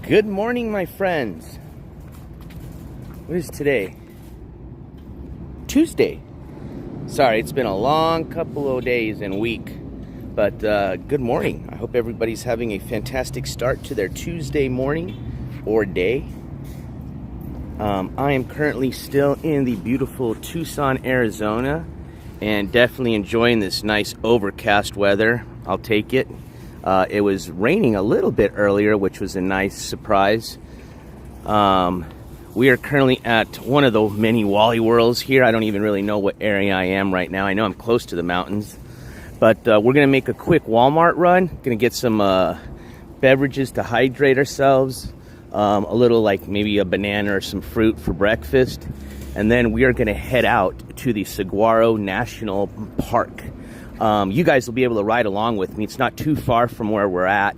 Good morning, my friends. What is today? Tuesday. Sorry, it's been a long couple of days and week, but good morning. I hope everybody's having a fantastic start to their Tuesday morning or day. I am currently still in the beautiful Tucson, Arizona, and definitely enjoying this nice overcast weather. I'll take it. It was raining a little bit earlier, which was a nice surprise. We are currently at one of the many Wally Worlds here. I don't even really know what area I am right now. I know I'm close to the mountains. But we're going to make a quick Walmart run. Going to get some beverages to hydrate ourselves. A little like maybe a banana or some fruit for breakfast. And then we are going to head out to the Saguaro National Park. You guys will be able to ride along with me. It's not too far from where we're at.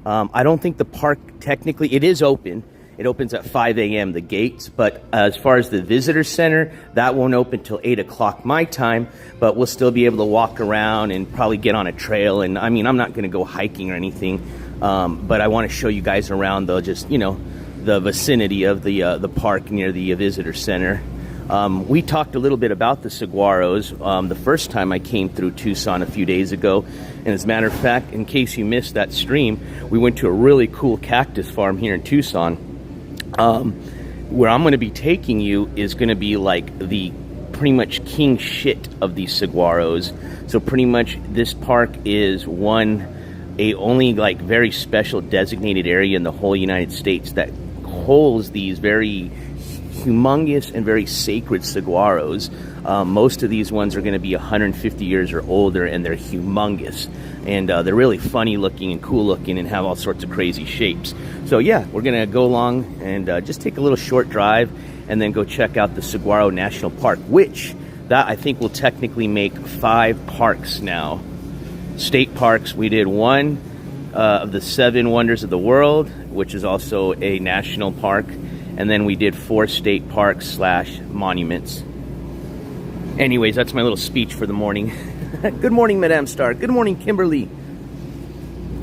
I don't think the park technically, it is open. It opens at 5 a.m. the gates, but as far as the visitor center, that won't open till 8 o'clock my time, but we'll still be able to walk around and probably get on a trail. And I mean, I'm not going to go hiking or anything, but I want to show you guys around the the vicinity of the park near the visitor center. We talked a little bit about the saguaros the first time I came through Tucson a few days ago. And as a matter of fact, in case you missed that stream, we went to a really cool cactus farm here in Tucson. Where I'm going to be taking you is going to be like the pretty much king shit of these saguaros. So pretty much this park is only like very special designated area in the whole United States that holds these very humongous and very sacred saguaros. Most of these ones are going to be 150 years or older, and they're humongous, and they're really funny looking and cool looking and have all sorts of crazy shapes. So yeah, we're going to go along and just take a little short drive and then go check out the Saguaro National Park, which that I think will technically make 5 parks now. State parks. We did one of the 7 wonders of the world, which is also a national park. And then we did 4 state parks / monuments. Anyways, that's my little speech for the morning. Good morning, Madame Star. Good morning, Kimberly.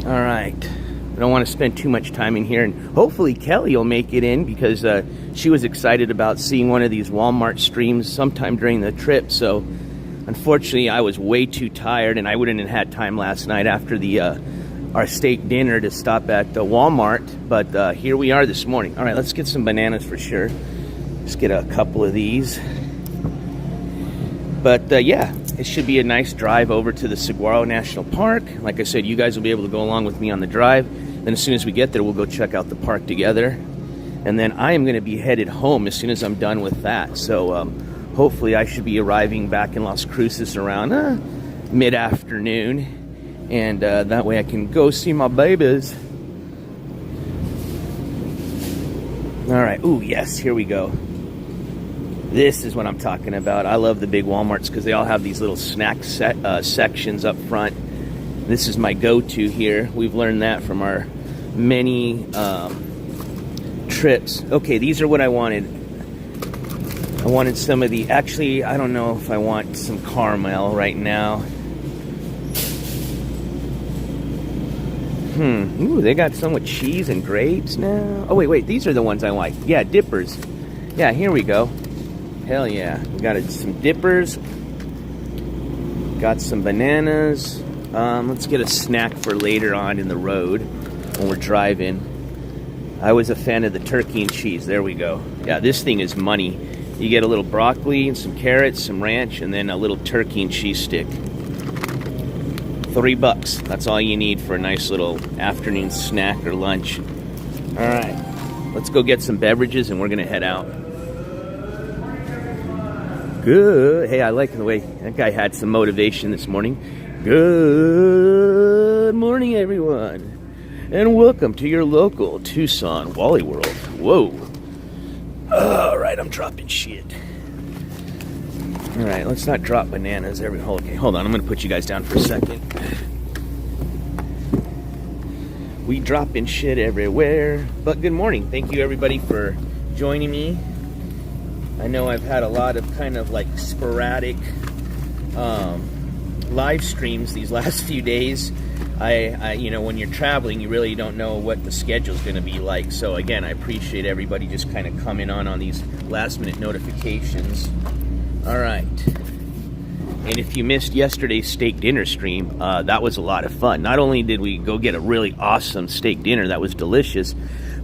All right. I don't want to spend too much time in here. And hopefully Kelly will make it in because she was excited about seeing one of these Walmart streams sometime during the trip. So unfortunately, I was way too tired, and I wouldn't have had time last night after our steak dinner to stop at Walmart, but here we are this morning. All right, let's get some bananas for sure. Let's get a couple of these. But yeah, it should be a nice drive over to the Saguaro National Park. Like I said, you guys will be able to go along with me on the drive. Then as soon as we get there, we'll go check out the park together. And then I am going to be headed home as soon as I'm done with that. So hopefully I should be arriving back in Las Cruces around mid-afternoon. And that way I can go see my babies. All right. Ooh, yes. Here we go. This is what I'm talking about. I love the big Walmarts because they all have these little snack sections up front. This is my go-to here. We've learned that from our many trips. Okay, these are what I wanted. I wanted some of the... Actually, I don't know if I want some caramel right now. Ooh, they got some with cheese and grapes now. Oh, wait. These are the ones I like. Yeah, dippers. Yeah, here we go. Hell yeah. We got some dippers. Got some bananas. Let's get a snack for later on in the road when we're driving. I was a fan of the turkey and cheese. There we go. Yeah, this thing is money. You get a little broccoli and some carrots, some ranch, and then a little turkey and cheese stick. $3. That's all you need for a nice little afternoon snack or lunch. All right, let's go get some beverages and we're gonna head out. Good. Hey, I like the way that guy had some motivation this morning. Good morning, everyone, and welcome to your local Tucson Wally World. Whoa. All right, I'm dropping shit. All right, let's not drop bananas every... Okay, hold on. I'm going to put you guys down for a second. We dropping shit everywhere. But good morning. Thank you, everybody, for joining me. I know I've had a lot of kind of like sporadic live streams these last few days. I you know, when you're traveling, you really don't know what the schedule's going to be like. So again, I appreciate everybody just kind of coming on these last minute notifications. All right. And if you missed yesterday's steak dinner stream, that was a lot of fun. Not only did we go get a really awesome steak dinner that was delicious,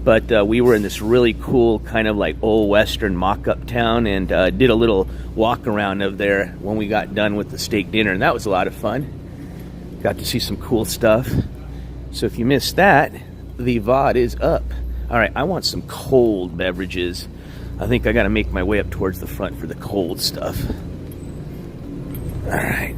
but we were in this really cool kind of like old western mock-up town, and did a little walk around of there when we got done with the steak dinner, and that was a lot of fun. Got to see some cool stuff. So if you missed that, the VOD is up. All right, I want some cold beverages. I think I got to make my way up towards the front for the cold stuff. All right.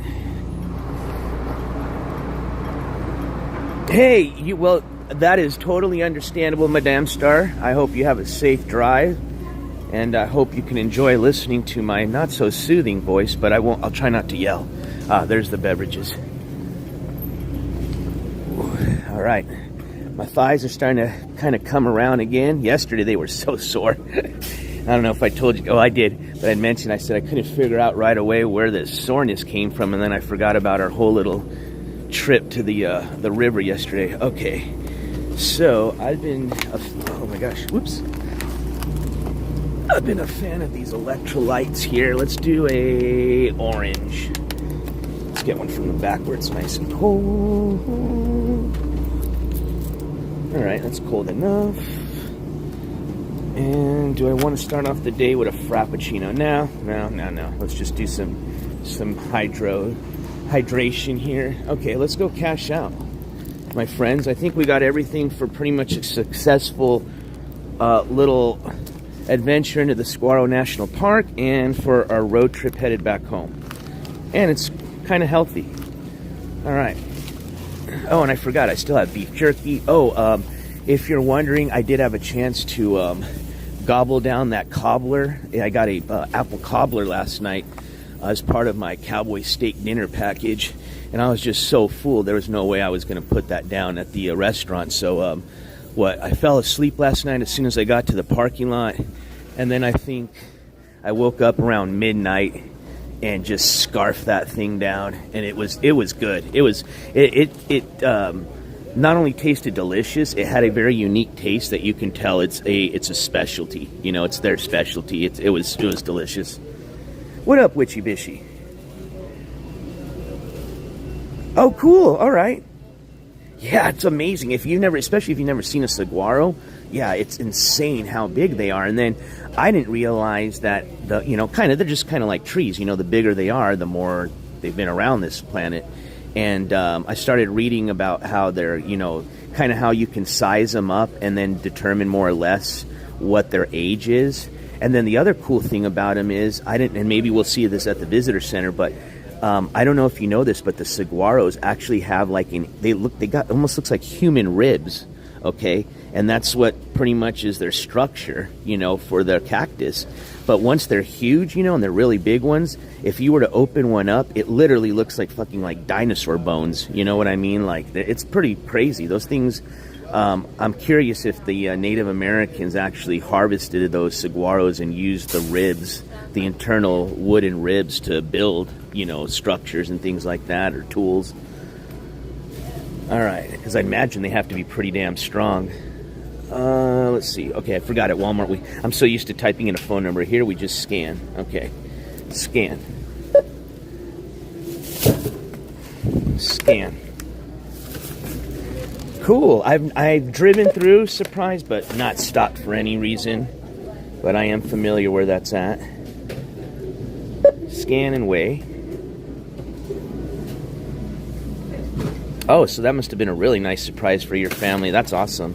Hey, well, that is totally understandable, Madame Star. I hope you have a safe drive, and I hope you can enjoy listening to my not so soothing voice, but I'll try not to yell. There's the beverages. All right. My thighs are starting to kind of come around again. Yesterday they were so sore. I don't know if I told you. Oh, I did. But I mentioned, I said I couldn't figure out right away where the soreness came from, and then I forgot about our whole little trip to the river yesterday. Okay. So, I've been, oh my gosh, whoops. I've been a fan of these electrolytes here. Let's do a orange. Let's get one from the back where it's nice and cold. All right, that's cold enough. And do I want to start off the day with a frappuccino? No. Let's just do some hydration here. Okay, let's go cash out, my friends. I think we got everything for pretty much a successful little adventure into the Saguaro National Park and for our road trip headed back home. And it's kind of healthy. All right. Oh, and I forgot, I still have beef jerky. Oh, if you're wondering, I did have a chance to gobble down that cobbler. I got a apple cobbler last night as part of my cowboy steak dinner package, and I was just so full there was no way I was going to put that down at the restaurant. So I fell asleep last night as soon as I got to the parking lot, and then I think I woke up around midnight and just scarfed that thing down, and it was good. It not only tasted delicious, it had a very unique taste that you can tell it's a specialty. You know, it's their specialty. It was delicious. What up, Witchy Bishy? Oh, cool. All right. Yeah, it's amazing. Especially if you've never seen a saguaro, yeah, it's insane how big they are. And then I didn't realize that they're just kind of like trees. You know, the bigger they are, the more they've been around this planet. And I started reading about how they're, kind of how you can size them up and then determine more or less what their age is. And then the other cool thing about them is, and maybe we'll see this at the visitor center, but I don't know if you know this, but the saguaros actually have almost looks like human ribs, okay? And that's what pretty much is their structure, for their cactus. But once they're huge, and they're really big ones, if you were to open one up, it literally looks like fucking like dinosaur bones. You know what I mean? Like, it's pretty crazy. Those things, I'm curious if the Native Americans actually harvested those saguaros and used the ribs, the internal wooden ribs, to build, structures and things like that, or tools. All right, because I imagine they have to be pretty damn strong. Let's see. Okay, I forgot at Walmart. I'm so used to typing in a phone number. Here we just scan. Okay, scan. Scan. Cool. I've driven through, surprised, but not stopped for any reason. But I am familiar where that's at. Scan and weigh. Oh, so that must have been a really nice surprise for your family. That's awesome.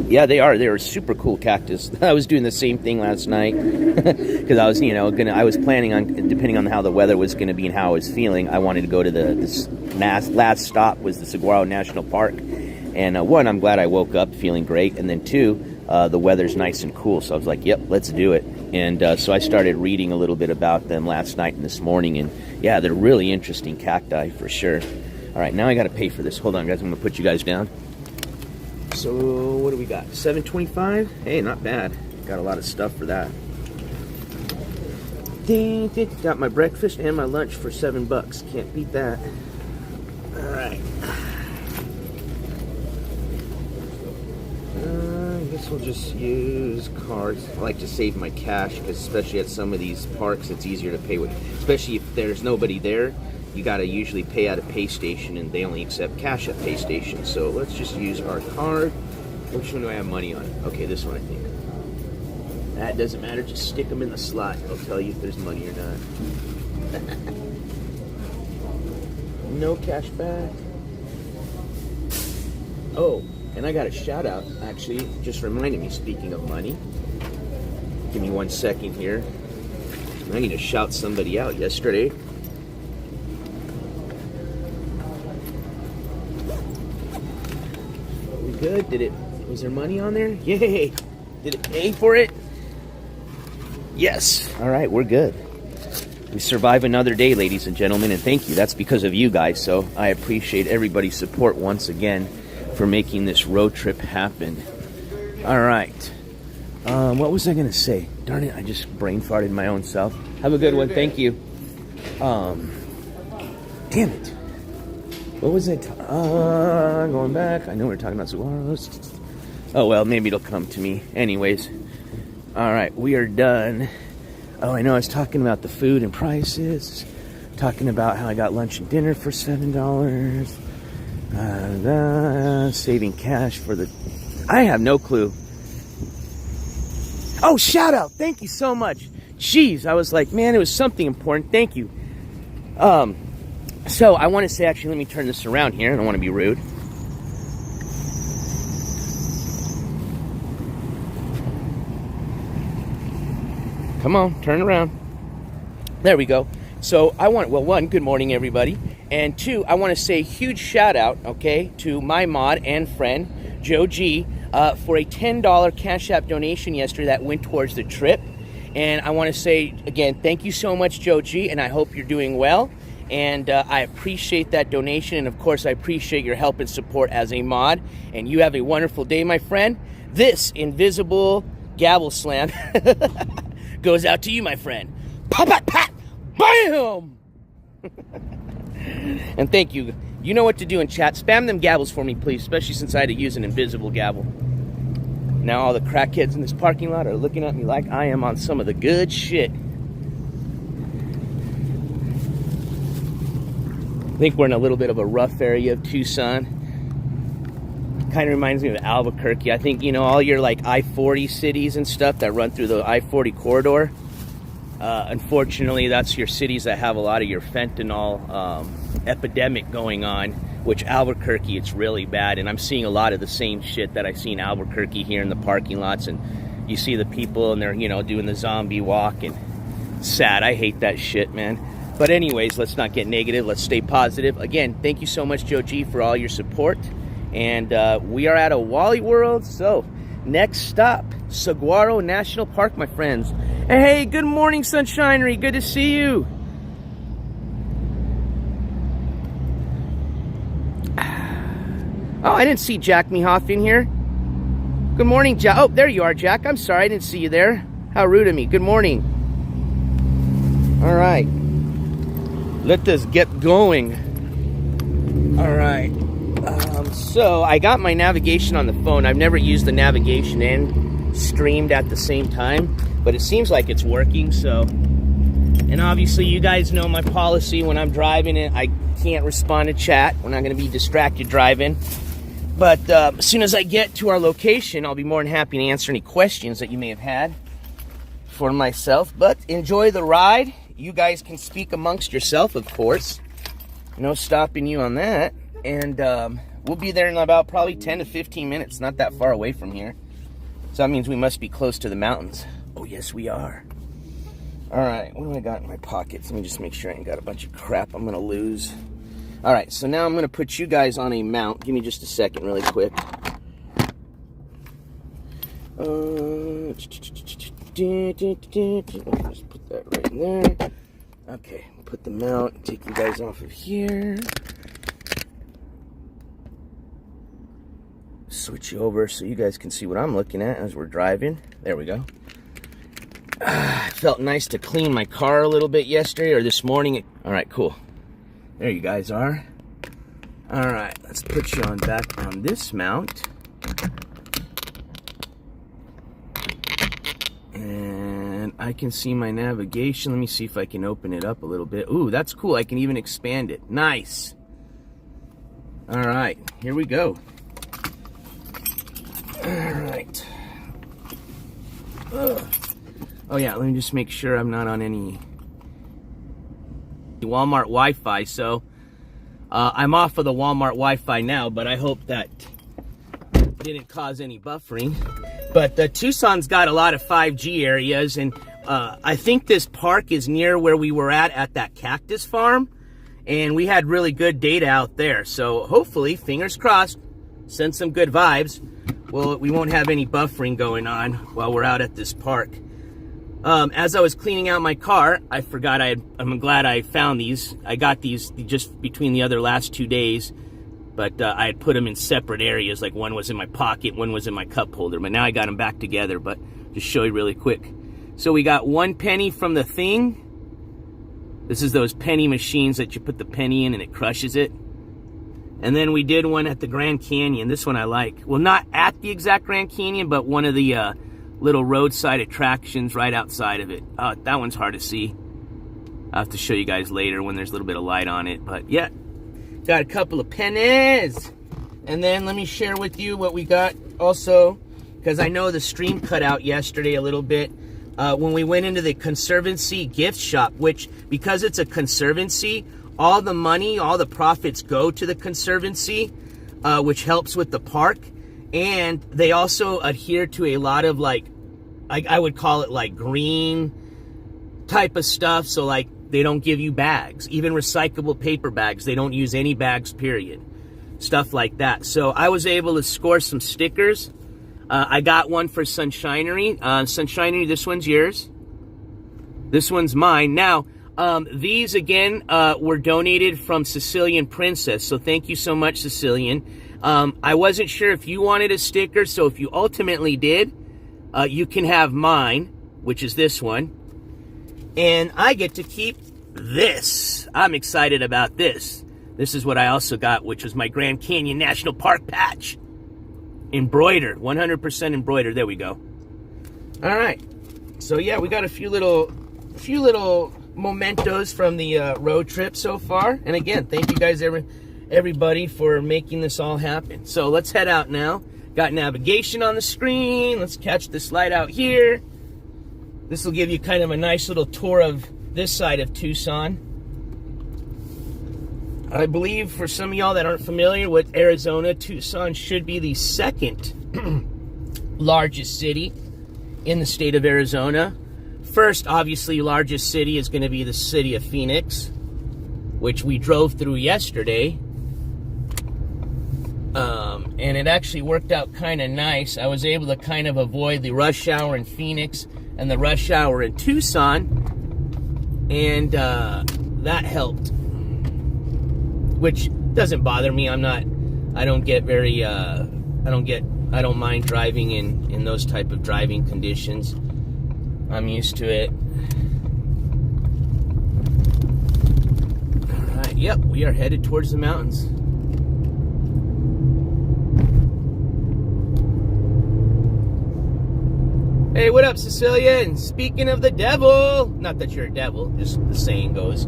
Yeah, they are. They're a super cool cactus. I was doing the same thing last night because I was, I was planning on, depending on how the weather was going to be and how I was feeling, I wanted to go to this last stop was the Saguaro National Park. And one, I'm glad I woke up feeling great, and then two, the weather's nice and cool, so I was like, yep, let's do it. And so I started reading a little bit about them last night and this morning, and yeah, they're really interesting cacti for sure. All right, now I got to pay for this. Hold on, guys. I'm going to put you guys down. So what do we got? $7.25? Hey, not bad. Got a lot of stuff for that. Ding, ding. Got my breakfast and my lunch for $7. Can't beat that. Alright. I guess we'll just use cards. I like to save my cash because especially at some of these parks it's easier to pay with. Especially if there's nobody there, you gotta usually pay at a pay station and they only accept cash at pay stations. So let's just use our card. Which one do I have money on? Okay, this one I think. That doesn't matter, just stick them in the slot. It'll tell you if there's money or not. No cash back. Oh, and I got a shout out, actually, just reminded me, speaking of money. Give me 1 second here. I need to shout somebody out yesterday. Are we good? Was there money on there? Yay! Did it pay for it? Yes. All right, we're good. We survive another day, ladies and gentlemen, and thank you. That's because of you guys, so I appreciate everybody's support once again for making this road trip happen. All right. What was I going to say? Darn it, I just brain farted my own self. Have a good one. Thank you. Damn it. What was it? Going back. I know we were talking about Saguaros. Oh, well, maybe it'll come to me. Anyways. All right, we are done. Oh, I know I was talking about the food and prices. Talking about how I got lunch and dinner for $7. Saving cash for the... I have no clue. Oh, shout out. Thank you so much. Jeez, I was like, man, it was something important. Thank you. So I want to say, actually, let me turn this around here. I don't want to be rude. Come on, turn around. There we go. So I want, well, one, good morning, everybody. And two, I want to say a huge shout out, okay, to my mod and friend, Joe G, for a $10 Cash App donation yesterday that went towards the trip. And I want to say, again, thank you so much, Joe G, and I hope you're doing well. And I appreciate that donation. And, of course, I appreciate your help and support as a mod. And you have a wonderful day, my friend. This invisible gavel slam goes out to you, my friend. Pop, pop, pop, bam! And thank you. You know what to do in chat. Spam them gavels for me, please, especially since I had to use an invisible gavel. Now all the crackheads in this parking lot are looking at me like I am on some of the good shit. I think we're in a little bit of a rough area of Tucson. Kind of reminds me of Albuquerque. I think, you know, all your like I-40 cities and stuff that run through the I-40 corridor. Unfortunately, that's your cities that have a lot of your fentanyl epidemic going on, which Albuquerque, it's really bad. And I'm seeing a lot of the same shit that I see in Albuquerque here in the parking lots. And you see the people and they're, you know, doing the zombie walk, and sad. I hate that shit, man. But anyways, let's not get negative. Let's stay positive. Again, thank you so much, Joe G, for all your support. And we are at a Wally World. So next stop, Saguaro National Park, my friends. Hey, good morning, Sunshinery. Good to see you. Oh, I didn't see Jack Mehoff in here. Good morning, Jack. Oh, there you are, Jack. I'm sorry, I didn't see you there. How rude of me. Good morning. All right. Let us get going. All right. So I got my navigation on the phone. I've never used the navigation and streamed at the same time, but it seems like it's working. So, and obviously you guys know my policy when I'm driving it. I can't respond to chat. We're not going to be distracted driving. But as soon as I get to our location, I'll be more than happy to answer any questions that you may have had for myself. But enjoy the ride. You guys can speak amongst yourself, of course. No stopping you on that. And we'll be there in about probably 10 to 15 minutes. Not that far away from here. So that means we must be close to the mountains. Oh, yes, we are. All right, what do I got in my pockets? Let me just make sure I ain't got a bunch of crap I'm going to lose. All right, so now I'm going to put you guys on a mount. Give me just a second really quick. Just put that right in there. Okay, put the mount, take you guys off of here. Switch you over so you guys can see what I'm looking at as we're driving. There we go. It felt nice to clean my car a little bit yesterday or this morning. All right, cool. There you guys are. All right, let's put you on back on this mount. And I can see my navigation. Let me see if I can open it up a little bit. Ooh, that's cool. I can even expand it. Nice. All right, here we go. All right. Ugh. Oh yeah, let me just make sure I'm not on any Walmart Wi-Fi. So I'm off of the Walmart Wi-Fi now, but I hope that didn't cause any buffering. But Tucson's got a lot of 5G areas, and I think this park is near where we were at that cactus farm, and we had really good data out there. So hopefully, fingers crossed, send some good vibes. Well, we won't have any buffering going on while we're out at this park. As I was cleaning out my car, I forgot I'm glad I found these. I got these just between the other last 2 days, but I had put them in separate areas. Like one was in my pocket, one was in my cup holder, but now I got them back together. But just show you really quick. So we got 1 penny from the thing. This is those penny machines that you put the penny in and it crushes it. And then we did one at the Grand Canyon. This one I like. Well, not at the exact Grand Canyon, but one of the little roadside attractions right outside of it. That one's hard to see. I'll have to show you guys later when there's a little bit of light on it. But yeah, got a couple of pennies. And then let me share with you what we got also, because I know the stream cut out yesterday a little bit. When we went into the Conservancy gift shop, which, because it's a conservancy, all the money, all the profits go to the Conservancy, which helps with the park. And they also adhere to a lot of, like, I would call it like green type of stuff. So like they don't give you bags, even recyclable paper bags. They don't use any bags, period. Stuff like that. So I was able to score some stickers. I got one for Sunshinery. Sunshinery, this one's yours. This one's mine. Now, these again were donated from Sicilian Princess. So thank you so much, Sicilian. I wasn't sure if you wanted a sticker, so if you ultimately did, you can have mine, which is this one. And I get to keep this. I'm excited about this. This is what I also got, which was my Grand Canyon National Park patch. Embroidered, 100% embroidered. There we go. All right. So yeah, we got a few little mementos from the road trip so far. And again, thank you guys everybody for making this all happen. So let's head out now. Got navigation on the screen. Let's catch this light out here. This will give you kind of a nice little tour of this side of Tucson. I believe for some of y'all that aren't familiar with Arizona, Tucson should be the second largest city in the state of Arizona. First, obviously, largest city is going to be the city of Phoenix, which we drove through yesterday. And it actually worked out kind of nice. I was able to kind of avoid the rush hour in Phoenix and the rush hour in Tucson. And that helped. Which doesn't bother me. I don't mind driving in those type of driving conditions. I'm used to it. All right, yep, we are headed towards the mountains. Hey, what up, Cecilia? And speaking of the devil, not that you're a devil, just the saying goes.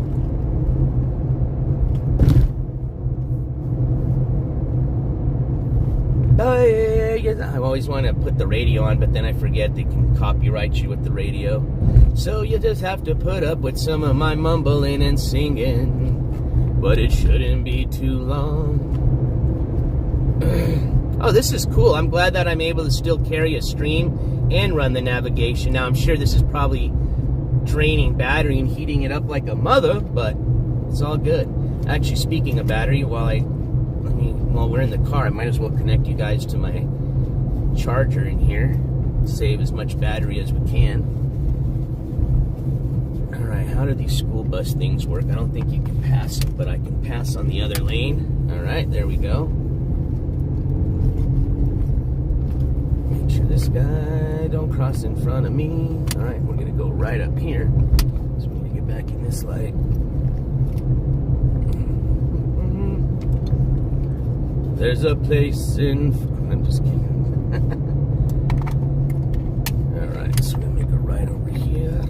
Oh, yeah. I always want to put the radio on, but then I forget they can copyright you with the radio. So you just have to put up with some of my mumbling and singing, but it shouldn't be too long. Oh, this is cool. I'm glad that I'm able to still carry a stream and run the navigation. Now, I'm sure this is probably draining battery and heating it up like a mother, but it's all good. Actually, speaking of battery, while we're in the car, I might as well connect you guys to my charger in here. Save as much battery as we can. Alright, how do these school bus things work? I don't think you can pass them, but I can pass on the other lane. Alright, there we go. Make sure this this guy. Don't cross in front of me. All right, we're gonna go right up here. So we need to get back in this light. There's a place in... I'm just kidding. All right, so we're gonna make a right over here.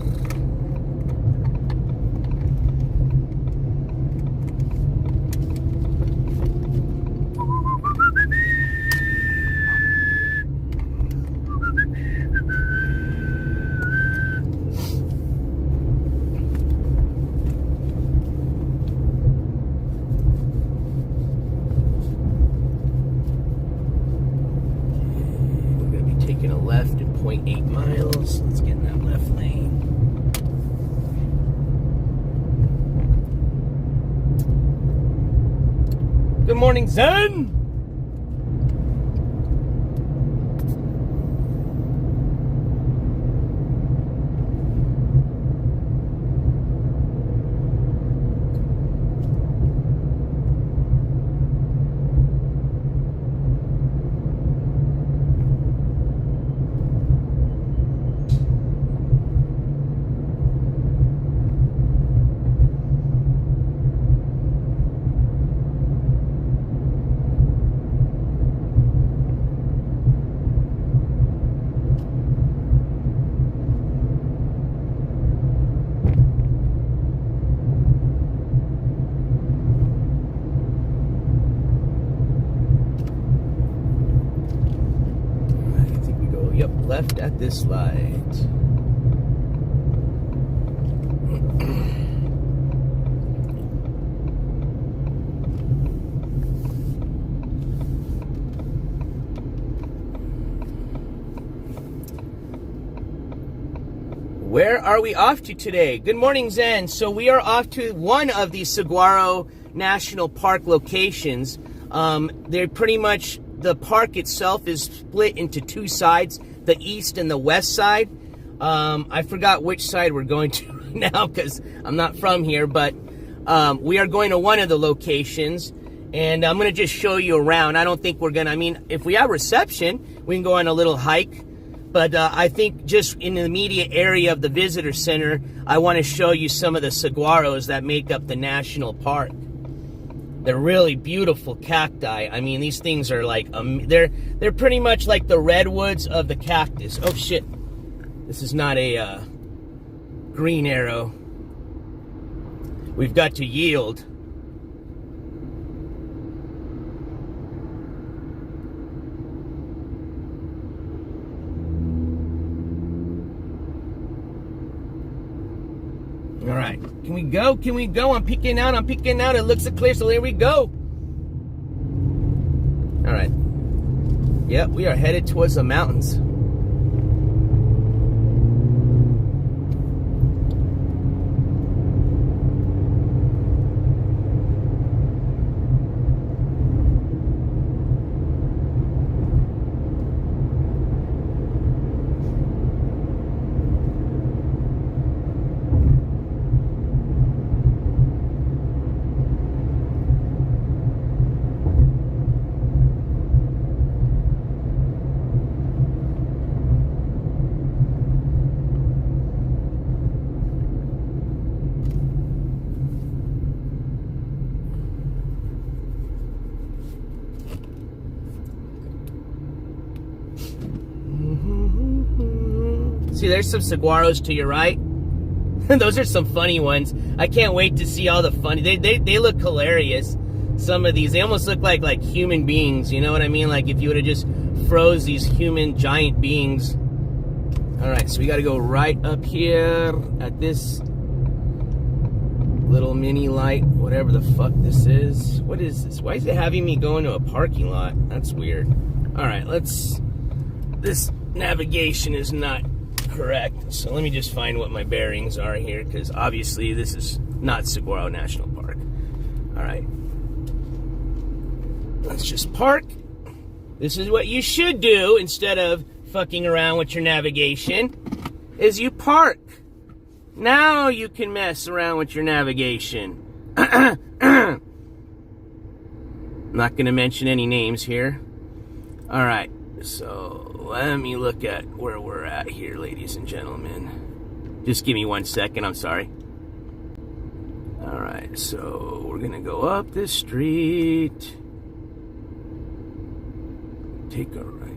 Taking a left in 0.8 miles. Let's get in that left lane. Good morning, Zen! Yep, left at this light. Where are we off to today? Good morning, Zen. So we are off to one of the Saguaro National Park locations. They're pretty much, the park itself is split into two sides, the east and the west side. I forgot which side we're going to now because I'm not from here, but we are going to one of the locations, and I'm going to just show you around. I don't think we're going to, I mean, if we have reception, we can go on a little hike, but I think just in the immediate area of the visitor center, I want to show you some of the saguaros that make up the national park. They're really beautiful cacti. I mean, these things are like, they're pretty much like the redwoods of the cactus. Oh shit, this is not a green arrow. We've got to yield. All right, can we go? Can we go? I'm peeking out. I'm peeking out. It looks clear, so there we go. All right. Yep, we are headed towards the mountains. See, there's some saguaros to your right. Those are some funny ones. I can't wait to see all the funny. They look hilarious. Some of these, they almost look like human beings. You know what I mean? Like if you would have just froze these human giant beings. All right, so we got to go right up here at this little mini light, whatever the fuck this is. What is this? Why is it having me go into a parking lot? That's weird. All right, this navigation is not correct, so let me just find what my bearings are here, because obviously this is not Saguaro National Park. All right, let's just park. This is what you should do instead of fucking around with your navigation, is you park. Now you can mess around with your navigation. I'm not going to mention any names here. All right, So let me look at where we're at here, ladies and gentlemen. Just give me 1 second, I'm sorry. Alright, so we're gonna go up this street. Take a right.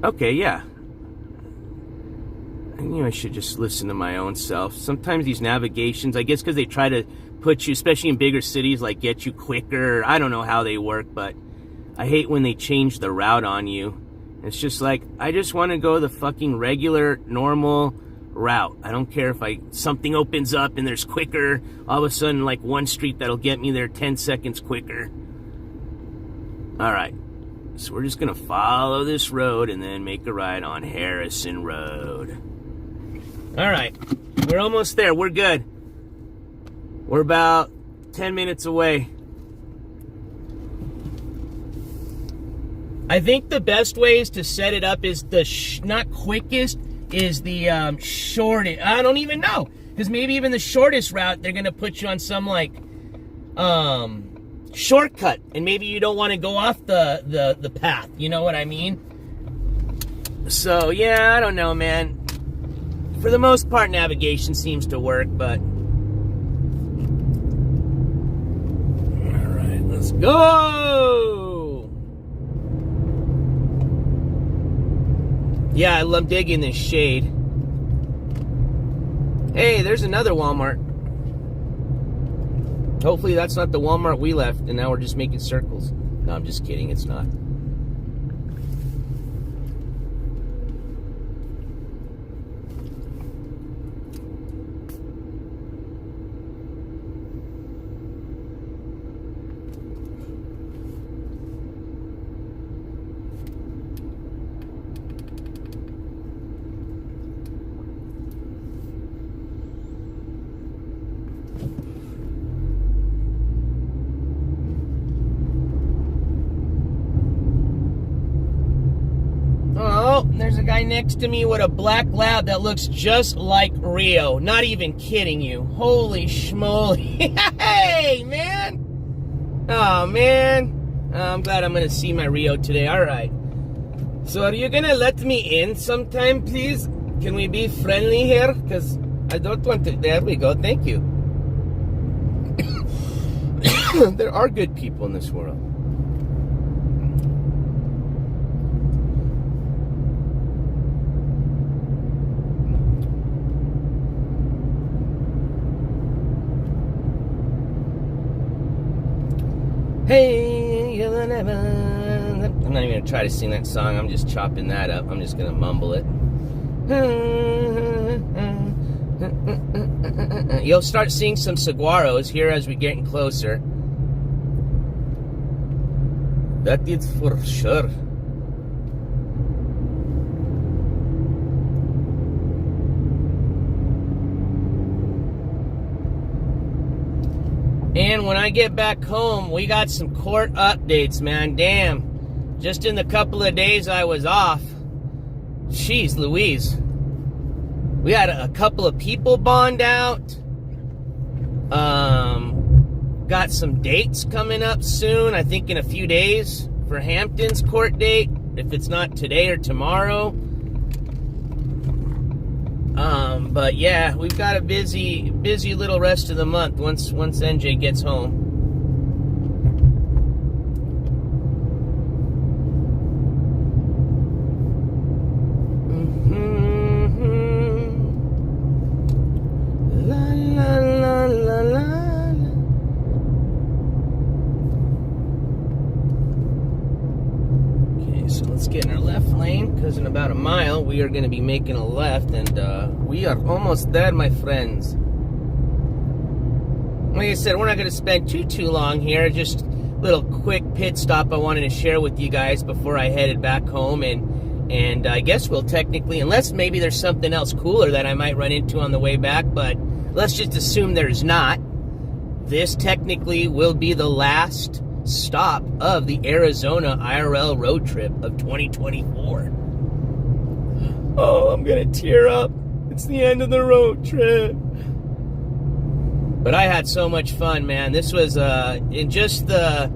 Okay, yeah. I knew I should just listen to my own self. Sometimes these navigations, I guess because they try to put you, especially in bigger cities, like get you quicker. I don't know how they work, but I hate when they change the route on you. It's just like, I just want to go the fucking regular, normal route. I don't care if something opens up and there's quicker, all of a sudden like one street that'll get me there 10 seconds quicker. Alright, so we're just gonna follow this road and then make a right on Harrison Road. Alright, we're almost there, we're good. We're about 10 minutes away. I think the best ways to set it up is not quickest, is the shortest. I don't even know, because maybe even the shortest route, they're gonna put you on some like shortcut, and maybe you don't want to go off the path. You know what I mean? So yeah, I don't know, man. For the most part, navigation seems to work, but all right, let's go. Yeah, I'm digging this shade. Hey, there's another Walmart. Hopefully that's not the Walmart we left, and now we're just making circles. No, I'm just kidding, it's not. There's a guy next to me with a black lab that looks just like Rio. Not even kidding you. Holy schmoly. Hey, man. Oh, man. I'm glad I'm going to see my Rio today. All right. So are you going to let me in sometime, please? Can we be friendly here? Because I don't want to... There we go. Thank you. There are good people in this world. Hey, I'm not even going to try to sing that song. I'm just chopping that up. I'm just going to mumble it. You'll start seeing some saguaros here as we're getting closer. That is for sure. And when I get back home, we got some court updates, man. Damn. Just in the couple of days I was off. Jeez Louise. We had a couple of people bond out. Got some dates coming up soon. I think in a few days for Hampton's court date. If it's not today or tomorrow. But yeah, we've got a busy little rest of the month once NJ gets home. La la la la la. Okay, so let's get in our left lane, because in about a mile we are going to be making a left, and we are almost there, my friends. Like I said, we're not going to spend too long here. Just a little quick pit stop I wanted to share with you guys before I headed back home, and I guess we'll technically, unless maybe there's something else cooler that I might run into on the way back, but let's just assume there's not. This technically will be the last stop of the Arizona IRL road trip of 2024. Oh, I'm gonna tear up. It's the end of the road trip. But I had so much fun, man. This was in just the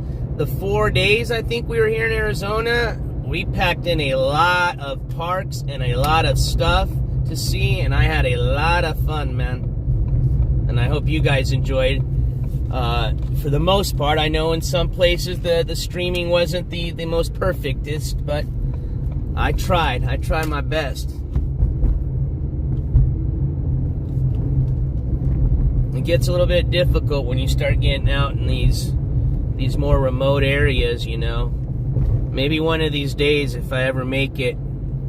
4 days I think we were here in Arizona. we packed in a lot of parks and a lot of stuff to see, and I had a lot of fun, man. And I hope you guys enjoyed. For the most part, I know in some places the streaming wasn't the most perfectest, but I tried my best. It gets a little bit difficult when you start getting out in these more remote areas, you know. Maybe one of these days, if I ever make it,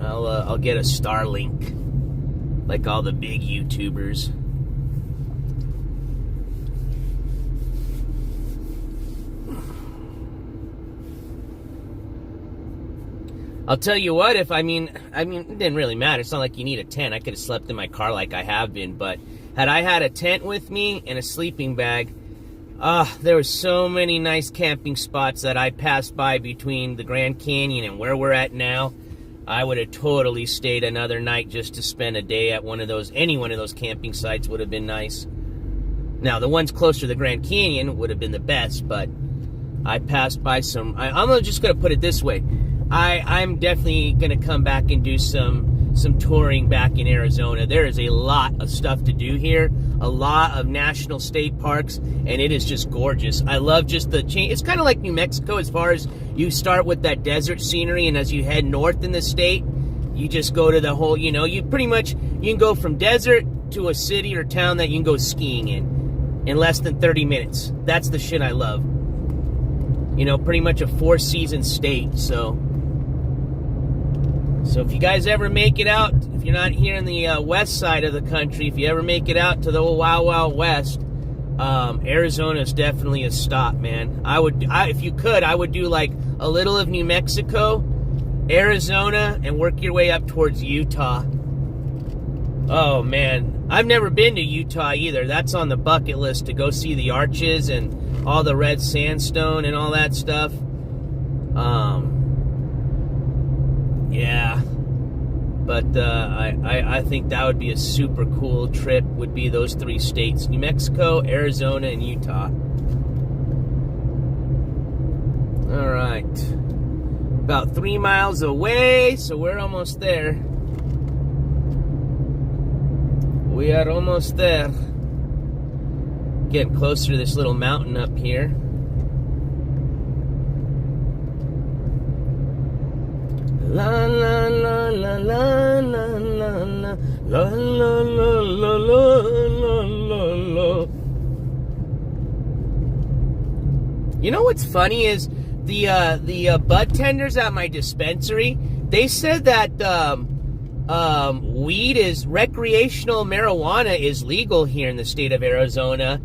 I'll get a Starlink, like all the big YouTubers. I'll tell you what, it didn't really matter. It's not like you need a tent. I could have slept in my car like I have been, but had I had a tent with me and a sleeping bag, there were so many nice camping spots that I passed by between the Grand Canyon and where we're at now. I would have totally stayed another night just to spend a day at any one of those camping sites would have been nice. Now, the ones closer to the Grand Canyon would have been the best, but I passed by some. I'm just going to put it this way. I'm definitely going to come back and do some touring back in Arizona. There is a lot of stuff to do here, a lot of national state parks, and it is just gorgeous. I love just the change. It's kind of like New Mexico as far as you start with that desert scenery, and as you head north in the state, you just go to the whole, you can go from desert to a city or town that you can go skiing in less than 30 minutes. That's the shit I love. Pretty much a 4-season state, So if you guys ever make it out, if you're not here in the west side of the country, if you ever make it out to the old Wild Wild West, Arizona is definitely a stop, man. If you could, I would do like a little of New Mexico, Arizona, and work your way up towards Utah. Oh, man. I've never been to Utah either. That's on the bucket list, to go see the arches and all the red sandstone and all that stuff. Yeah, but I think that would be a super cool trip, would be those 3 states: New Mexico, Arizona, and Utah. All right, about 3 miles away, so we're almost there. We are almost there. Getting closer to this little mountain up here. La la la la la la la la la la la la la. You know what's funny is the bud tenders at my dispensary. They said that recreational marijuana is legal here in the state of Arizona,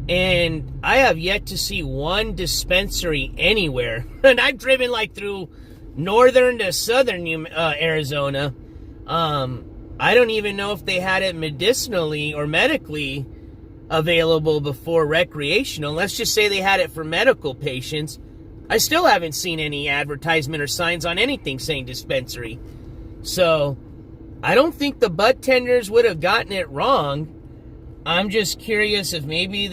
and I have yet to see one dispensary anywhere. And I've driven like through northern to southern Arizona. I don't even know if they had it medicinally or medically available before recreational. Let's just say they had it for medical patients. I still haven't seen any advertisement or signs on anything saying dispensary. So I don't think the bud tenders would have gotten it wrong. I'm just curious if maybe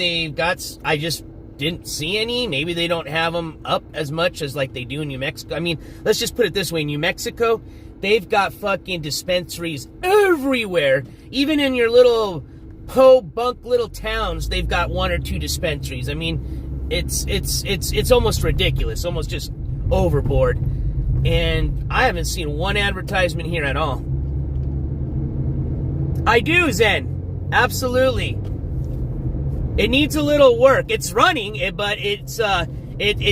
I just didn't see any. Maybe they don't have them up as much as like they do in New Mexico. Let's just put it this way. In New Mexico, they've got fucking dispensaries everywhere. Even in your little po-bunk little towns, they've got 1 or 2 dispensaries. It's almost ridiculous, almost just overboard. And I haven't seen one advertisement here at all. I do, Zen. Absolutely. It needs a little work. It's running, but it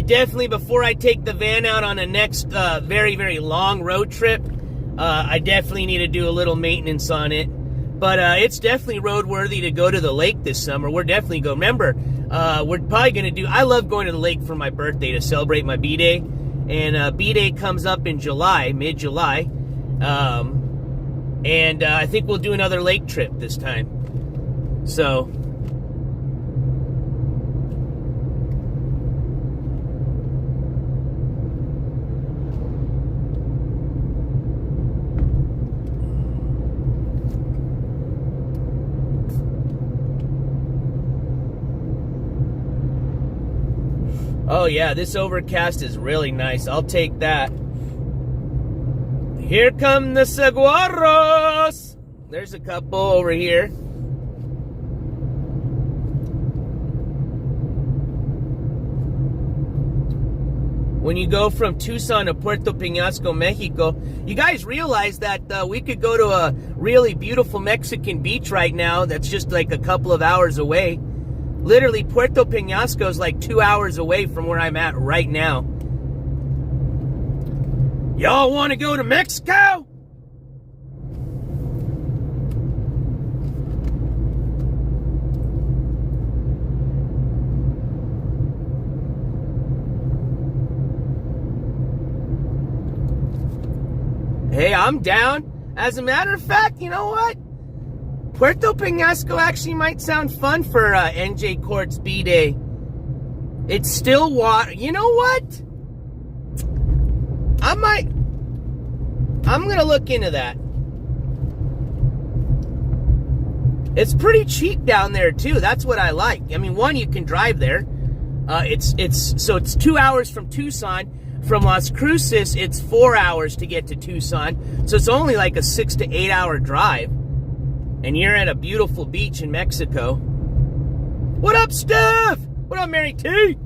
definitely, before I take the van out on a next very, very long road trip, I definitely need to do a little maintenance on it. But it's definitely roadworthy to go to the lake this summer. We're definitely going. Remember, we're probably going to do. I love going to the lake for my birthday to celebrate my B-Day, and B-Day comes up in July, mid-July, and I think we'll do another lake trip this time. So. Oh yeah, this overcast is really nice. I'll take that. Here come the Saguaros. There's a couple over here. When you go from Tucson to Puerto Peñasco, Mexico, you guys realize that we could go to a really beautiful Mexican beach right now that's just like a couple of hours away. Literally, Puerto Peñasco is like 2 hours away from where I'm at right now. Y'all want to go to Mexico? Hey, I'm down. As a matter of fact, you know what? Puerto Peñasco actually might sound fun for NJCourts B-Day. It's still water. You know what? I'm gonna look into that. It's pretty cheap down there too. That's what I like. I mean, one, you can drive there. It's 2 hours from Tucson. From Las Cruces, it's 4 hours to get to Tucson. So it's only like a 6 to 8 hour drive. And you're at a beautiful beach in Mexico. What up, Steph? What up, Mary T?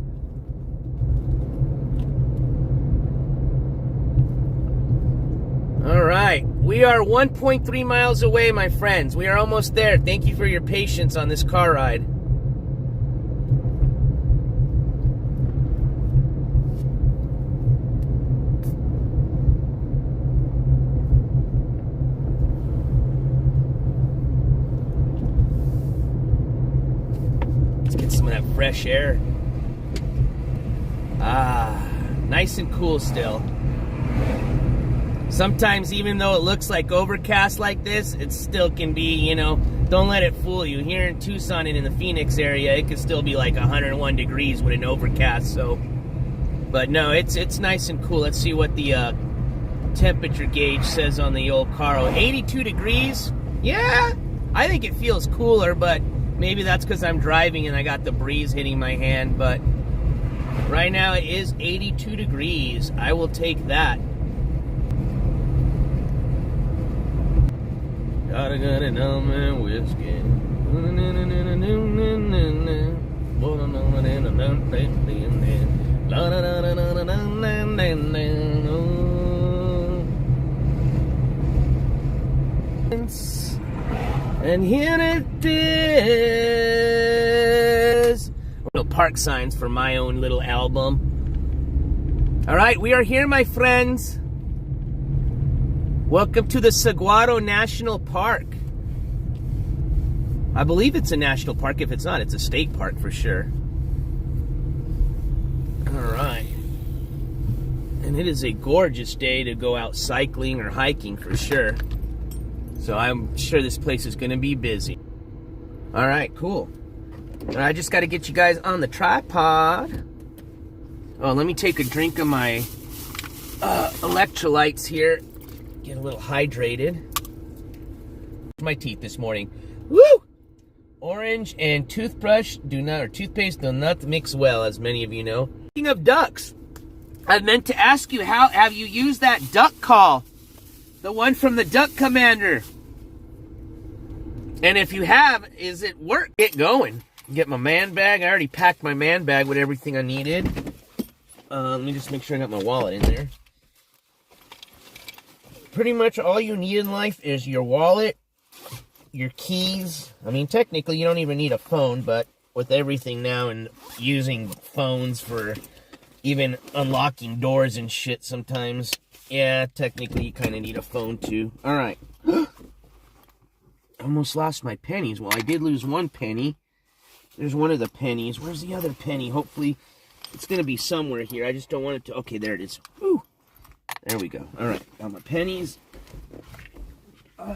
All right. We are 1.3 miles away, my friends. We are almost there. Thank you for your patience on this car ride. Fresh air. Nice and cool still. Sometimes even though it looks like overcast like this, it still can be, you know, don't let it fool you. Here in Tucson and in the Phoenix area, it could still be like 101 degrees with an overcast, so. But no, it's nice and cool. Let's see what the temperature gauge says on the old car. 82 degrees? Yeah, I think it feels cooler, but maybe that's because I'm driving and I got the breeze hitting my hand, but right now it is 82 degrees. I will take that. Gotta get it on my whiskey. And here it is. Little park signs for my own little album. All right, we are here, my friends. Welcome to the Saguaro National Park. I believe it's a national park. If it's not, it's a state park for sure. All right. And it is a gorgeous day to go out cycling or hiking for sure. So I'm sure this place is going to be busy. All right, cool. I just got to get you guys on the tripod. Oh, let me take a drink of my electrolytes here. Get a little hydrated. My teeth this morning. Woo! Orange and toothpaste do not mix well, as many of you know. Speaking of ducks, I meant to ask you, how have you used that duck call? The one from the Duck Commander. And if you have, is it work? Get going. Get my man bag. I already packed my man bag with everything I needed. Let me just make sure I got my wallet in there. Pretty much all you need in life is your wallet, your keys. I mean, technically, you don't even need a phone, but with everything now and using phones for even unlocking doors and shit sometimes, yeah, technically you kind of need a phone too. All right. Almost lost my pennies. Well, I did lose one penny. There's one of the pennies. Where's the other penny? Hopefully, it's going to be somewhere here. I just don't want it to... Okay, there it is. Woo. There we go. All right, got my pennies. I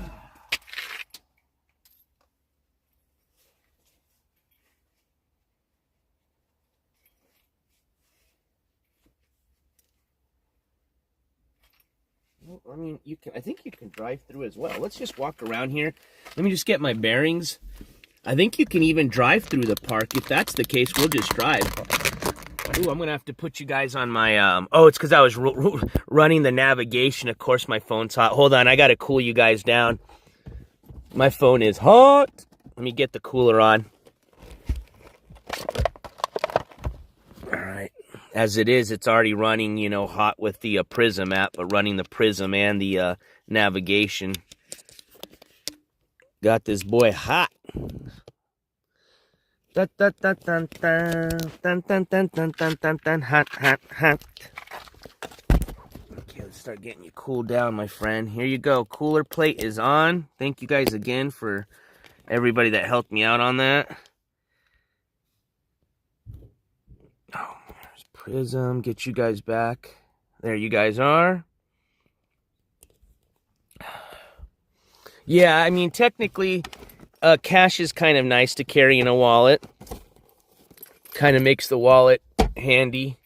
mean, you can. I think you can drive through as well. Let's just walk around here. Let me just get my bearings. I think you can even drive through the park. If that's the case, we'll just drive. Ooh, I'm gonna have to put you guys on my oh, it's because I was running the navigation. Of course my phone's hot. Hold on, I gotta cool you guys down. My phone is hot. Let me get the cooler on. All right, as it is, it's already running, you know, hot with the Prism app, but running the Prism and the navigation got this boy hot. Dun, dun, dun, dun, dun, dun, dun, dun, dun, dun, dun, dun, hot, hot, hot. Okay, let's start getting you cooled down, my friend. Here you go. Cooler plate is on. Thank you guys again for everybody that helped me out on that. Oh, there's Prism. Get you guys back. There you guys are. Yeah, I mean, technically, cash is kind of nice to carry in a wallet. Kind of makes the wallet handy.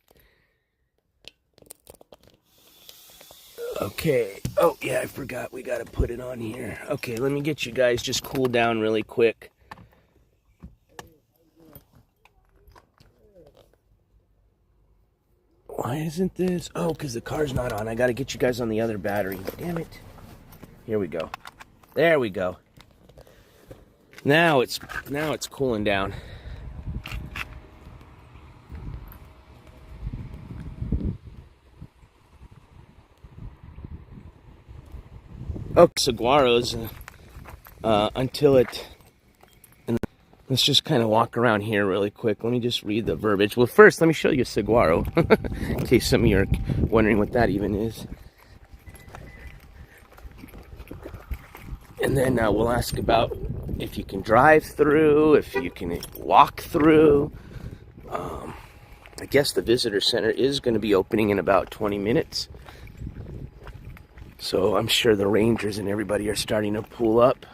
Okay. Oh, yeah, I forgot. We got to put it on here. Okay, let me get you guys just cooled down really quick. Why isn't this? Oh, because the car's not on. I got to get you guys on the other battery. Damn it. Here we go. There we go. Now it's cooling down. Oh, saguaros until it. And let's just kind of walk around here really quick. Let me just read the verbiage. Well, first, let me show you a saguaro, in case some of you are wondering what that even is. And then we'll ask about if you can drive through, if you can walk through. I guess the visitor center is going to be opening in about 20 minutes. So I'm sure the rangers and everybody are starting to pull up.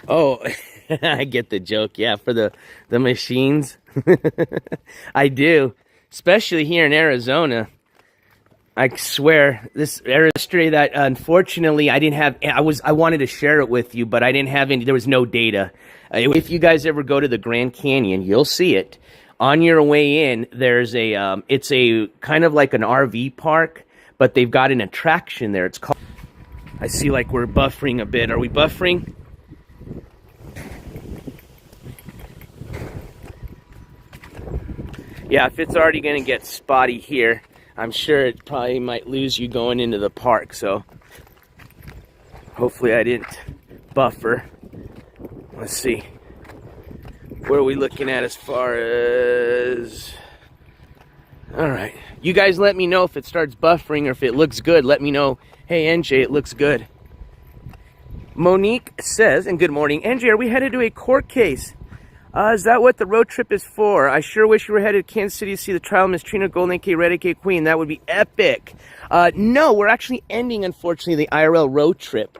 Oh, I get the joke. Yeah, for the machines. I do. Especially here in Arizona. I swear, this history that unfortunately I didn't have. I wanted to share it with you, but I didn't have any. There was no data. If you guys ever go to the Grand Canyon, you'll see it. On your way in, there's a. It's a kind of like an RV park, but they've got an attraction there. It's called. I see like we're buffering a bit. Are we buffering? Yeah, if it's already going to get spotty here, I'm sure it probably might lose you going into the park, so hopefully I didn't buffer. Let's see. What are we looking at as far as... Alright. You guys let me know if it starts buffering or if it looks good. Let me know, hey NJ, it looks good. Monique says, and good morning, NJ, are we headed to a court case? Is that what the road trip is for? I sure wish we were headed to Kansas City to see the trial of Miss Trina Golden, aka Red, aka Queen. That would be epic. No, we're actually ending, unfortunately, the IRL road trip.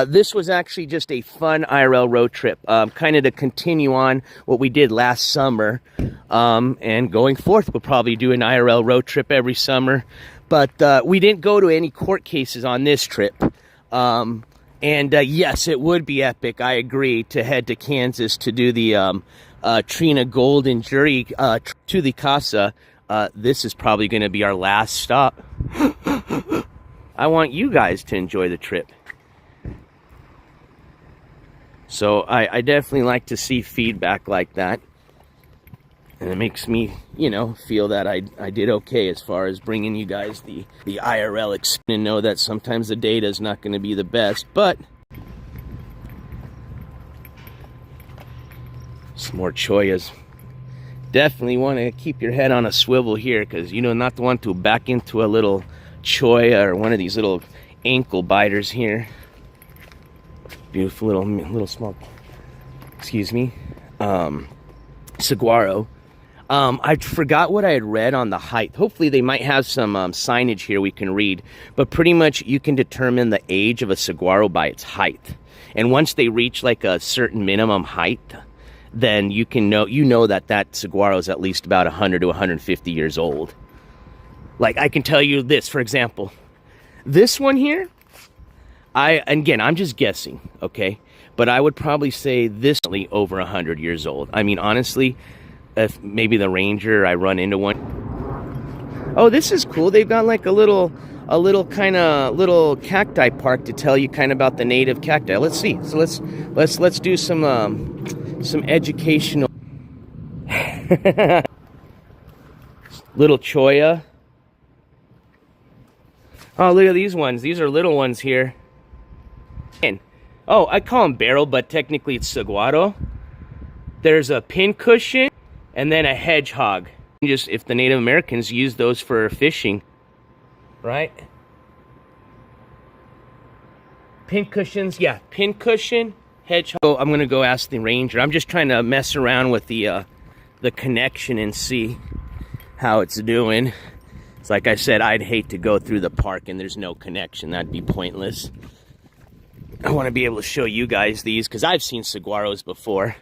This was actually just a fun IRL road trip, kind of to continue on what we did last summer. And going forth, we'll probably do an IRL road trip every summer. But we didn't go to any court cases on this trip. And yes, it would be epic. I agree to head to Kansas to do the Trina Golden jury to the Casa. This is probably going to be our last stop. I want you guys to enjoy the trip. So I definitely like to see feedback like that. And it makes me, you know, feel that I did okay as far as bringing you guys the IRL experience, and know that sometimes the data is not going to be the best, but some more choyas. Definitely want to keep your head on a swivel here, because you know not to want to back into a little choya or one of these little ankle biters here. Beautiful little small, excuse me, saguaro. I forgot what I had read on the height. Hopefully they might have some signage here we can read. But pretty much you can determine the age of a saguaro by its height. And once they reach like a certain minimum height, then you can know that saguaro is at least about 100 to 150 years old. Like I can tell you this, for example. This one here, again, I'm just guessing, okay? but I would probably say this is over 100 years old. I mean, honestly, if maybe the Ranger, I run into one. Oh, this is cool. They've got like a little kind of little cacti park to tell you kind of about the native cacti. Let's see. So let's do some educational. Little cholla. Oh, look at these ones. These are little ones here. And oh, I call them barrel, but technically it's saguaro. There's a pincushion and then a hedgehog. Just if the Native Americans use those for fishing, right? Pincushions, yeah, pincushion, hedgehog. So I'm gonna go ask the ranger. I'm just trying to mess around with the connection and see how it's doing. It's like I said, I'd hate to go through the park and there's no connection. That'd be pointless. I want to be able to show you guys these because I've seen saguaros before.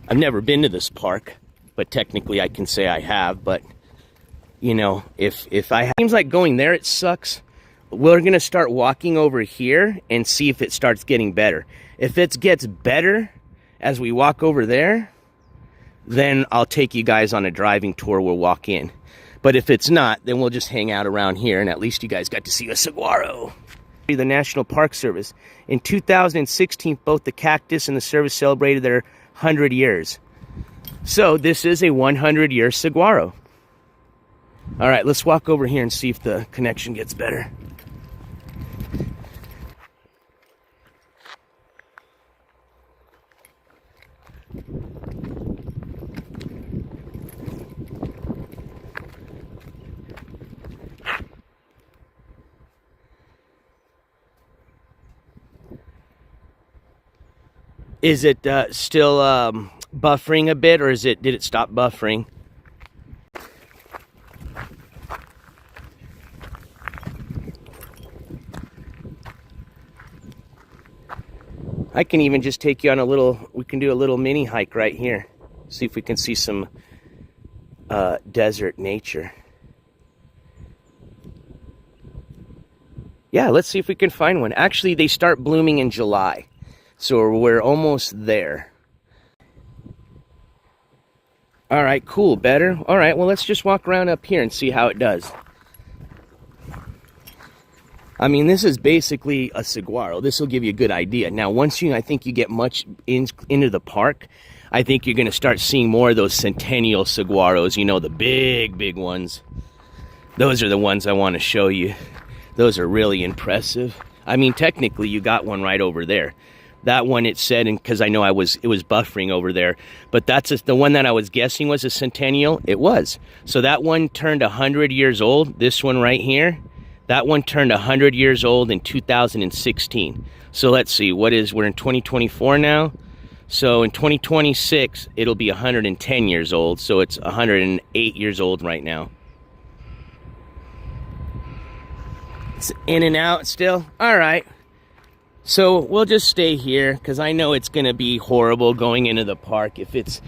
I've never been to this park, but technically I can say I have. But you know, if I seems like going there, it sucks. We're gonna start walking over here and see if it starts getting better. If it gets better as we walk over there, then I'll take you guys on a driving tour. We'll walk in. But if it's not, then we'll just hang out around here, and at least you guys got to see a saguaro. The National Park Service. In 2016, both the cactus and the service celebrated their 100 years. So this is a 100-year saguaro. All right, let's walk over here and see if the connection gets better. Is it still buffering a bit, or did it stop buffering? I can even just take you on we can do a little mini hike right here. See if we can see some desert nature. Yeah, let's see if we can find one. Actually, they start blooming in July. So we're almost there. All right, cool, better. All right, well, let's just walk around up here and see how it does. I mean, this is basically a saguaro. This will give you a good idea. Now, once I think you get much into the park, I think you're going to start seeing more of those centennial saguaros, you know, the big ones. Those are the ones I want to show you. Those are really impressive. I mean, technically, you got one right over there. That one, it said, and because I know it was buffering over there, but that's the one that I was guessing was a centennial. It was. So that one turned 100 years old. This one right here, that one turned 100 years old in 2016. So let's see, we're in 2024 now. So in 2026, it'll be 110 years old. So it's 108 years old right now. It's in and out still. All right. So we'll just stay here because I know it's going to be horrible going into the park. If it's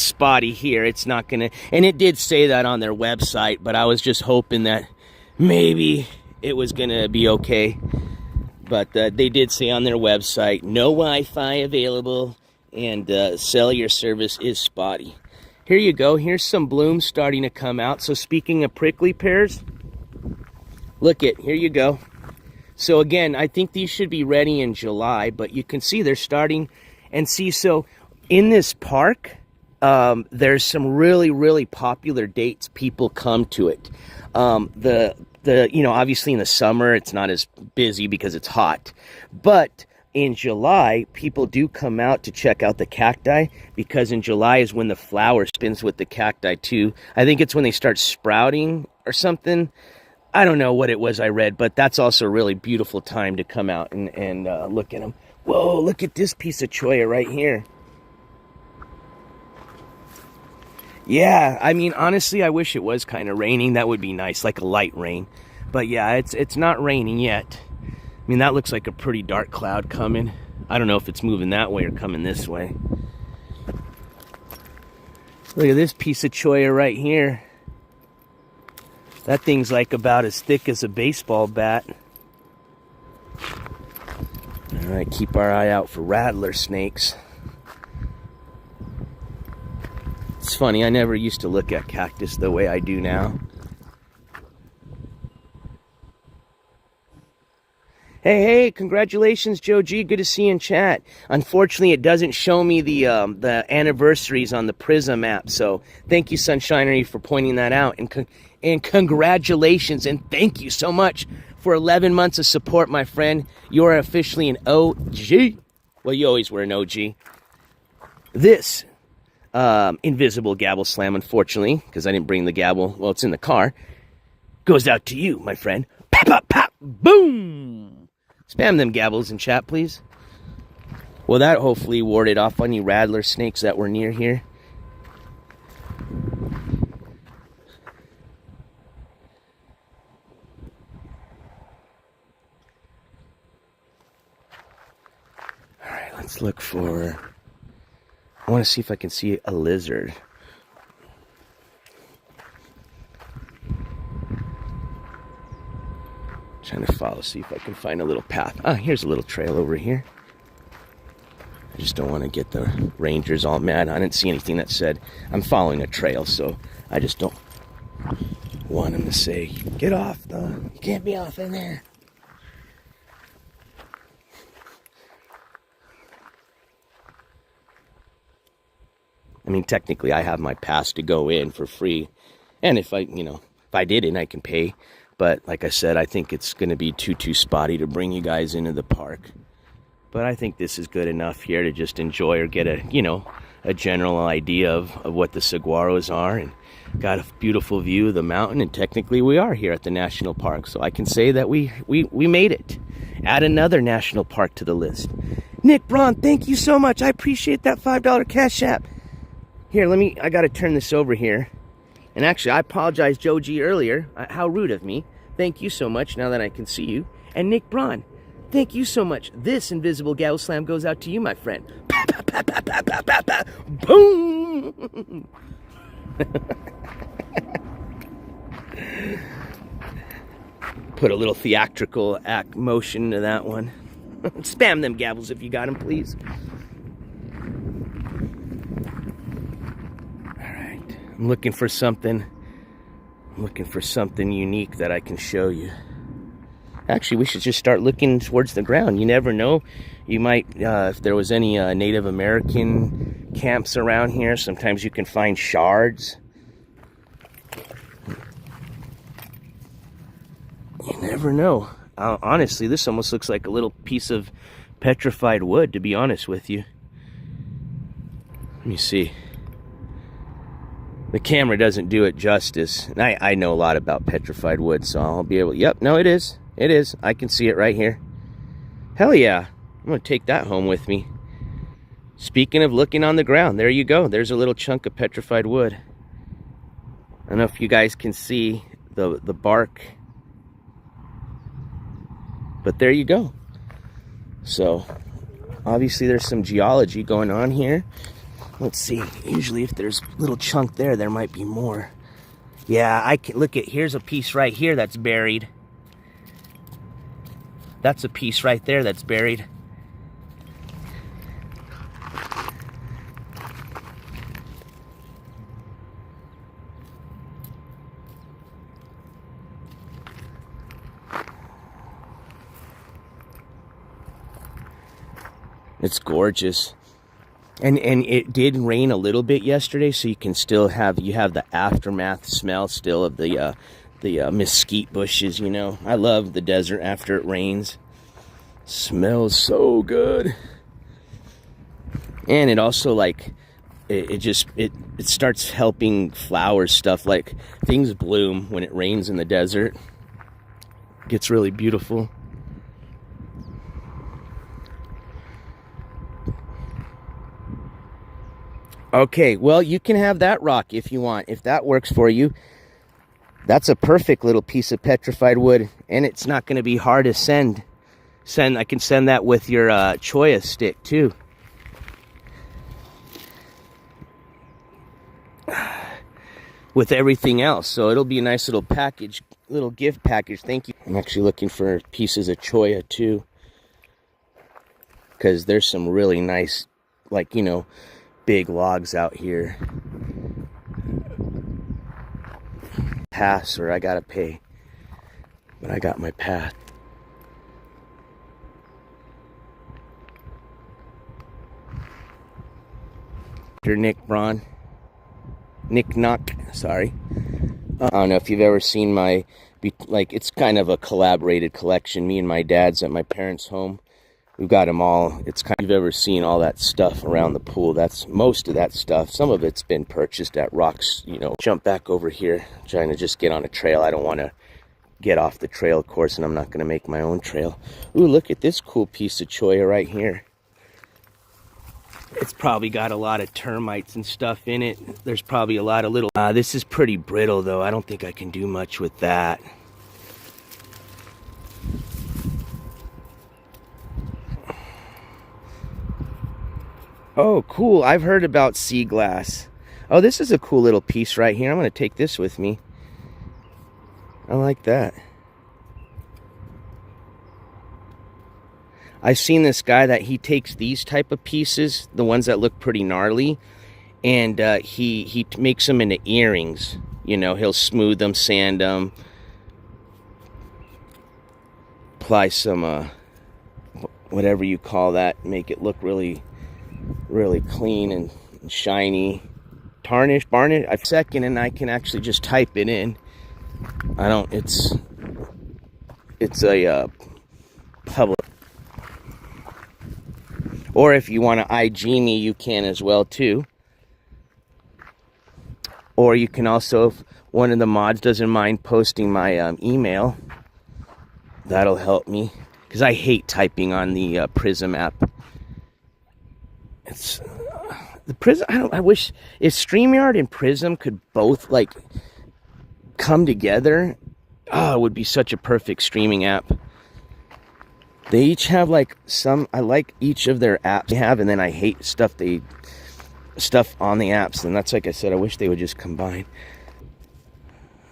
spotty here, it's not going to. And it did say that on their website, but I was just hoping that maybe it was going to be okay. But they did say on their website, no Wi-Fi available and cellular service is spotty. Here you go. Here's some blooms starting to come out. So speaking of prickly pears, look here you go. So again, I think these should be ready in July, but you can see they're starting. And see, so in this park, there's some really popular dates people come to it. You know, obviously in the summer, it's not as busy because it's hot. But in July, people do come out to check out the cacti because in July is when the flower spins with the cacti too. I think it's when they start sprouting or something. I don't know what it was I read, but that's also a really beautiful time to come out and look at them. Whoa, look at this piece of cholla right here. Yeah, I mean, honestly, I wish it was kind of raining. That would be nice, like a light rain. But yeah, it's not raining yet. I mean, that looks like a pretty dark cloud coming. I don't know if it's moving that way or coming this way. Look at this piece of cholla right here. That thing's like about as thick as a baseball bat. All All right, keep our eye out for rattler snakes. It's funny, I never used to look at cactus the way I do now. Hey, congratulations, Joe G. Good to see you in chat. Unfortunately, it doesn't show me the anniversaries on the Prism app, so thank you, Sunshinery, for pointing that out. And congratulations, and thank you so much for 11 months of support, my friend. You are officially an OG. Well, you always were an OG. This invisible gavel slam, unfortunately, because I didn't bring the gavel, well, it's in the car, goes out to you, my friend. Pop, pop, pop, boom! Spam them gavels in chat, please. Well, that hopefully warded off any rattler snakes that were near here. All right, let's look for... I want to see if I can see a lizard. Trying to follow, see if I can find a little path. Ah, here's a little trail over here. I just don't want to get the rangers all mad. I didn't see anything that said I'm following a trail, so I just don't want them to say, get off, though. You can't be off in there. I mean, technically, I have my pass to go in for free. And if I didn't, I can pay. But like I said, I think it's going to be too spotty to bring you guys into the park. But I think this is good enough here to just enjoy or get a general idea of what the saguaros are. And got a beautiful view of the mountain. And technically we are here at the national park. So I can say that we made it. Add another national park to the list. Nick Braun, thank you so much. I appreciate that $5 Cash App. Here, I got to turn this over here. And actually, I apologize, Joe G, earlier. How rude of me. Thank you so much, now that I can see you. And Nick Braun, thank you so much. This invisible gavel slam goes out to you, my friend. Boom! Put a little theatrical act motion to that one. Spam them gavels if you got them, please. I'm looking for something unique that I can show you. Actually, we should just start looking towards the ground. You never know. You might, if there was any Native American camps around here, sometimes you can find shards. You never know. Honestly, this almost looks like a little piece of petrified wood, to be honest with you. Let me see. The camera doesn't do it justice. And I know a lot about petrified wood, so I'll be able... Yep, no, it is. It is. I can see it right here. Hell yeah. I'm going to take that home with me. Speaking of looking on the ground, there you go. There's a little chunk of petrified wood. I don't know if you guys can see the bark. But there you go. So, obviously there's some geology going on here. Let's see, usually if there's a little chunk there, there might be more. Yeah, I can look at, here's a piece right here that's buried. That's a piece right there that's buried. It's gorgeous. And it did rain a little bit yesterday, so you can still have the aftermath smell still of the mesquite bushes, you know. I love the desert after it rains. Smells so good. And it also it starts helping flowers, stuff like things bloom when it rains in the desert. It gets really beautiful. Okay, well, you can have that rock if you want, if that works for you. That's a perfect little piece of petrified wood, and it's not going to be hard to send. I can send that with your choya stick, too. With everything else, so it'll be a nice little package, little gift package. Thank you. I'm actually looking for pieces of choya, too. because there's some really nice, like, you know, big logs out here. Pass, or I gotta pay, but I got my pass. Nick Knock, sorry. I don't know if you've ever seen my, like, it's kind of a collaborated collection. Me and my dad's at my parents' home. We've got them all. It's kind of, you've ever seen all that stuff around the pool. That's most of that stuff. Some of it's been purchased at Rocks, you know. Jump back over here, trying to just get on a trail. I don't want to get off the trail, of course, and I'm not going to make my own trail. Ooh, look at this cool piece of cholla right here. It's probably got a lot of termites and stuff in it. There's probably a lot of little... this is pretty brittle, though. I don't think I can do much with that. Oh, cool. I've heard about sea glass. Oh, this is a cool little piece right here. I'm going to take this with me. I like that. I've seen this guy that he takes these type of pieces, the ones that look pretty gnarly, and he makes them into earrings. You know, he'll smooth them, sand them, apply some whatever you call that, make it look really clean and shiny. Tarnish, varnish. I second, and I can actually just type it in. I don't. It's a public. Or if you want to IG me, you can as well too. Or you can also, if one of the mods doesn't mind posting my email, that'll help me, because I hate typing on the Prism app. It's the Prism. I wish if StreamYard and Prism could both like come together. Oh, it would be such a perfect streaming app. They each have like some. I like each of their apps they have, and then I hate stuff on the apps, and that's, like I said, I wish they would just combine.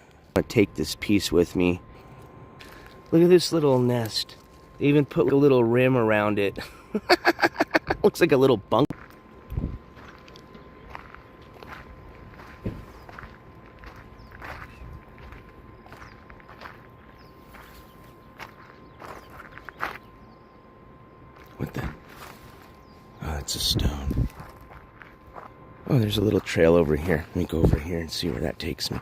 I'm gonna take this piece with me. Look at this little nest. They even put a little rim around it. Looks like a little bunk. What the? Oh, that's a stone. Oh, there's a little trail over here. Let me go over here and see where that takes me.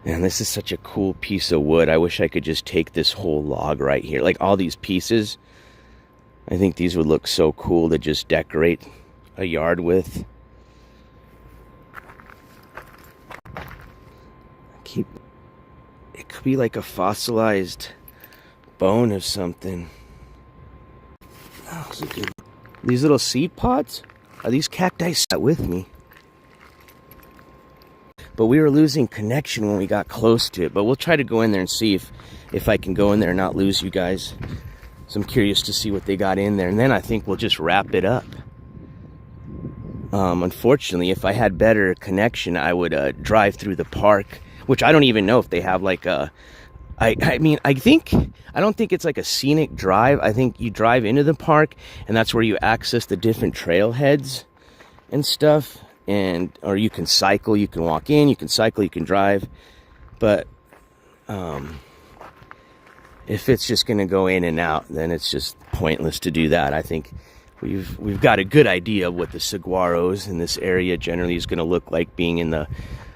Man, this is such a cool piece of wood. I wish I could just take this whole log right here. Like all these pieces. I think these would look so cool to just decorate a yard with. It could be like a fossilized bone of something. Oh, that's a good. These little seed pods? Are these cacti sat with me? But we were losing connection when we got close to it. But we'll try to go in there and see if I can go in there and not lose you guys. So I'm curious to see what they got in there. And then I think we'll just wrap it up. Unfortunately, if I had better connection, I would drive through the park. Which I don't even know if they have like a... I don't think it's like a scenic drive. I think you drive into the park, and that's where you access the different trailheads and stuff. Or you can cycle, you can walk in, you can cycle, you can drive. But if it's just going to go in and out, then it's just pointless to do that. I think we've got a good idea of what the saguaros in this area generally is going to look like, being in the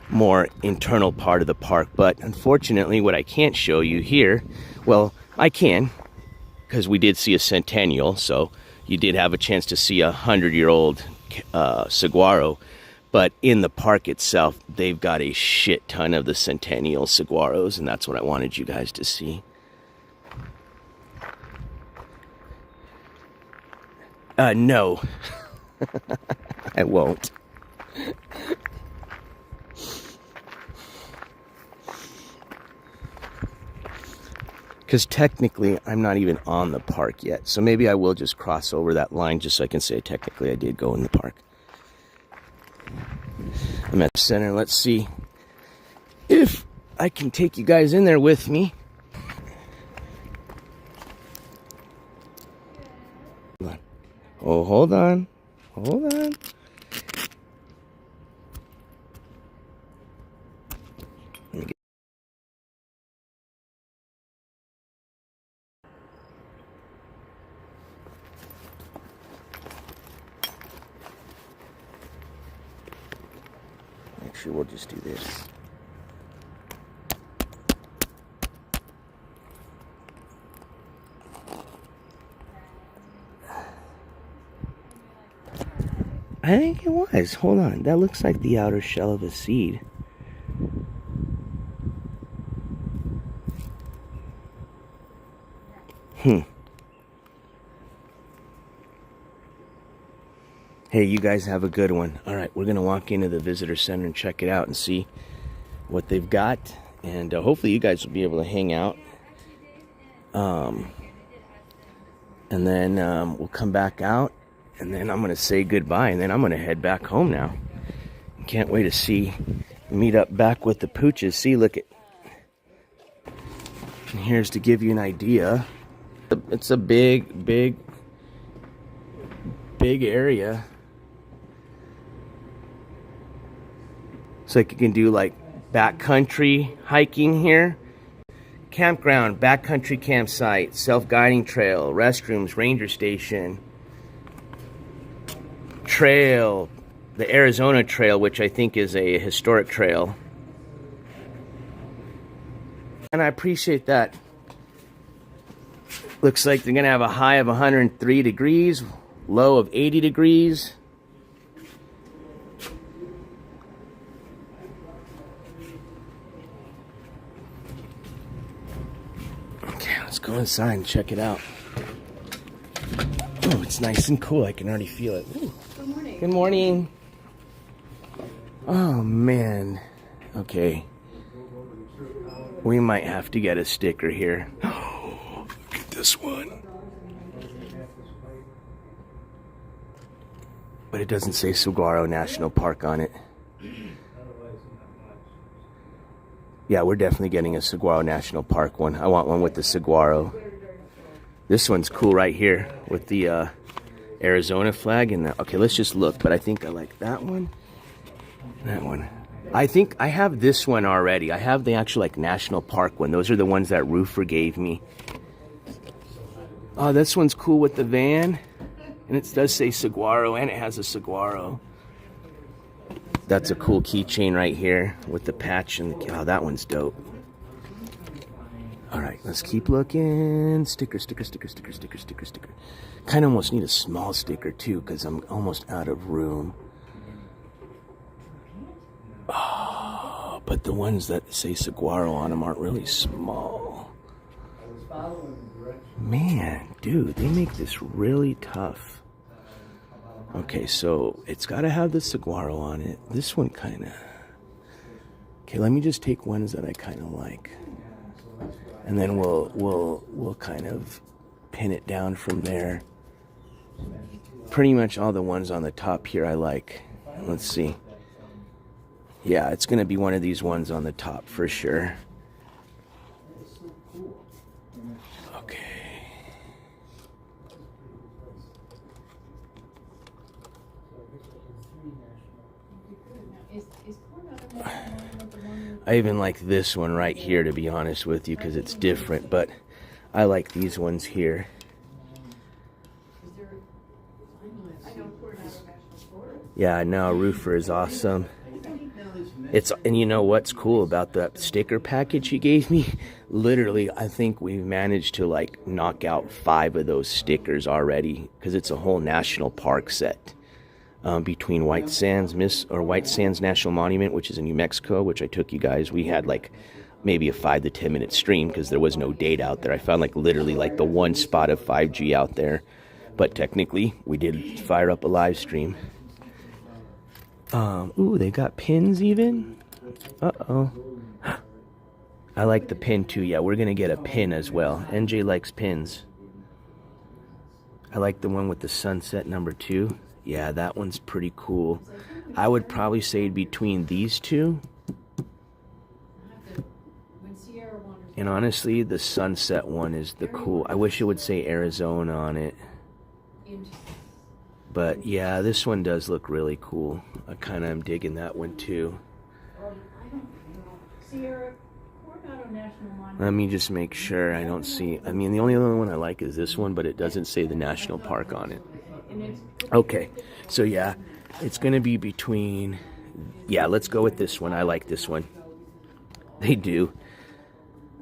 more internal part of the park. But unfortunately, what I can't show you here, well, I can, because we did see a centennial, so you did have a chance to see a 100-year-old saguaro. But in the park itself, they've got a shit ton of the centennial saguaros, and that's what I wanted you guys to see. No. I won't. Because technically, I'm not even on the park yet. So maybe I will just cross over that line just so I can say technically I did go in the park. I'm at the center. Let's see if I can take you guys in there with me. Oh, hold on. Hold on. Actually, we'll just do this. I think it was. Hold on. That looks like the outer shell of a seed. Hey, you guys have a good one. All right, we're going to walk into the visitor center and check it out and see what they've got. And hopefully you guys will be able to hang out. And then we'll come back out. And then I'm going to say goodbye. And then I'm going to head back home now. Can't wait to meet up back with the pooches. See, look at. And here's to give you an idea. It's a big area. It's like you can do like backcountry hiking here. Campground, backcountry campsite, self-guiding trail, restrooms, ranger station, trail, the Arizona Trail, which I think is a historic trail. And I appreciate that. Looks like they're going to have a high of 103 degrees, low of 80 degrees. Okay, let's go inside and check it out. Oh, it's nice and cool. I can already feel it. Ooh. Good morning. Good morning. Oh, man. Okay. We might have to get a sticker here. Oh, look at this one. But it doesn't say Saguaro National Park on it. Yeah, we're definitely getting a Saguaro National Park one. I want one with the saguaro. This one's cool right here with the Arizona flag. And okay, let's just look. But I think I like that one. That one. I think I have this one already. I have the actual like national park one. Those are the ones that Roofer gave me. Oh, this one's cool with the van. And it does say saguaro, and it has a saguaro. That's a cool keychain right here with the patch. And oh, that one's dope. All right, let's keep looking. Sticker. Kind of almost need a small sticker too, because I'm almost out of room. Oh, but the ones that say saguaro on them aren't really small. Man, dude, they make this really tough. Okay, so it's got to have the saguaro on it. This one kind of. Okay, let me just take ones that I kind of like, and then we'll kind of pin it down from there. Pretty much all the ones on the top here I like. Let's see. Yeah, it's going to be one of these ones on the top for sure. Okay. I even like this one right here, to be honest with you, because it's different, but I like these ones here. Yeah, no, Roofer is awesome. And you know what's cool about that sticker package he gave me? Literally, I think we've managed to like knock out 5 of those stickers already, because it's a whole national park set. Between White Sands National Monument, which is in New Mexico, which I took you guys. We had like maybe a 5 to 10 minute stream because there was no data out there. I found like literally like the one spot of 5G out there, but technically we did fire up a live stream. Ooh, they got pins even. Uh-oh. I like the pin too. Yeah, we're gonna get a pin as well. NJ likes pins. I like the one with the sunset number 2. Yeah, that one's pretty cool. I would probably say between these two. And honestly, the sunset one is the cool. I wish it would say Arizona on it. But yeah, this one does look really cool. I kind of am digging that one too. Let me just make sure I don't see. I mean, the only other one I like is this one, but it doesn't say the national park on it. Okay, so yeah, it's going to be between. Yeah, let's go with this one. I like this one. They do.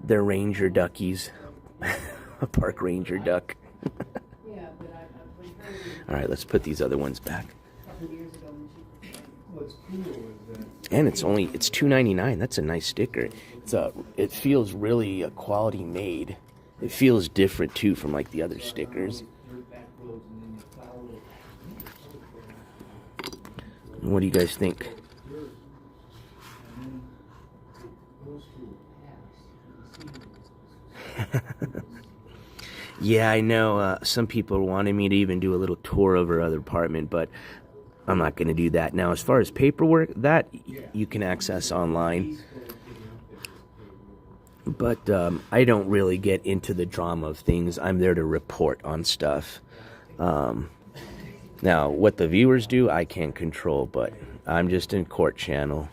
They're ranger duckies. A park ranger duck. All right, let's put these other ones back. And it's $2.99. That's a nice sticker. It feels really a quality made. It feels different too from like the other stickers. What do you guys think? Yeah, I know some people wanted me to even do a little tour of her other apartment, but I'm not going to do that. Now, as far as paperwork, that you can access online. But I don't really get into the drama of things. I'm there to report on stuff. Now, what the viewers do, I can't control, but I'm just in court channel.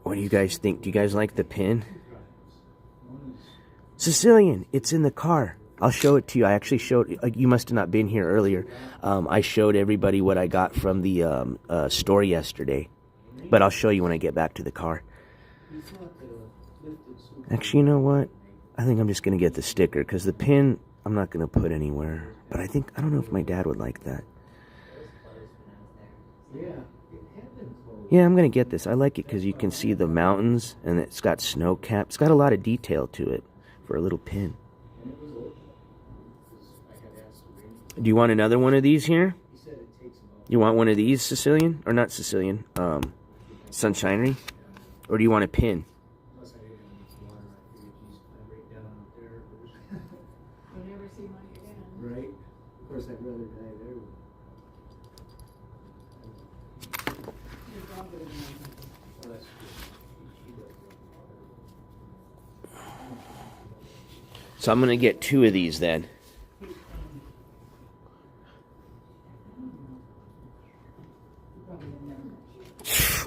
What do you guys think? Do you guys like the pin? Sicilian, it's in the car. I'll show it to you. I actually showed, you must have not been here earlier. I showed everybody what I got from the store yesterday. But I'll show you when I get back to the car. Actually, you know what? I think I'm just going to get the sticker, because the pin, I'm not going to put anywhere. But I don't know if my dad would like that. Yeah, I'm going to get this. I like it because you can see the mountains, and it's got snow cap. It's got a lot of detail to it for a little pin. Do you want another one of these here? You want one of these, Sicilian? Or not Sicilian, Sunshinery? Or do you want a pin? Right? Of course, I'd rather die there. So I'm going to get 2 of these then.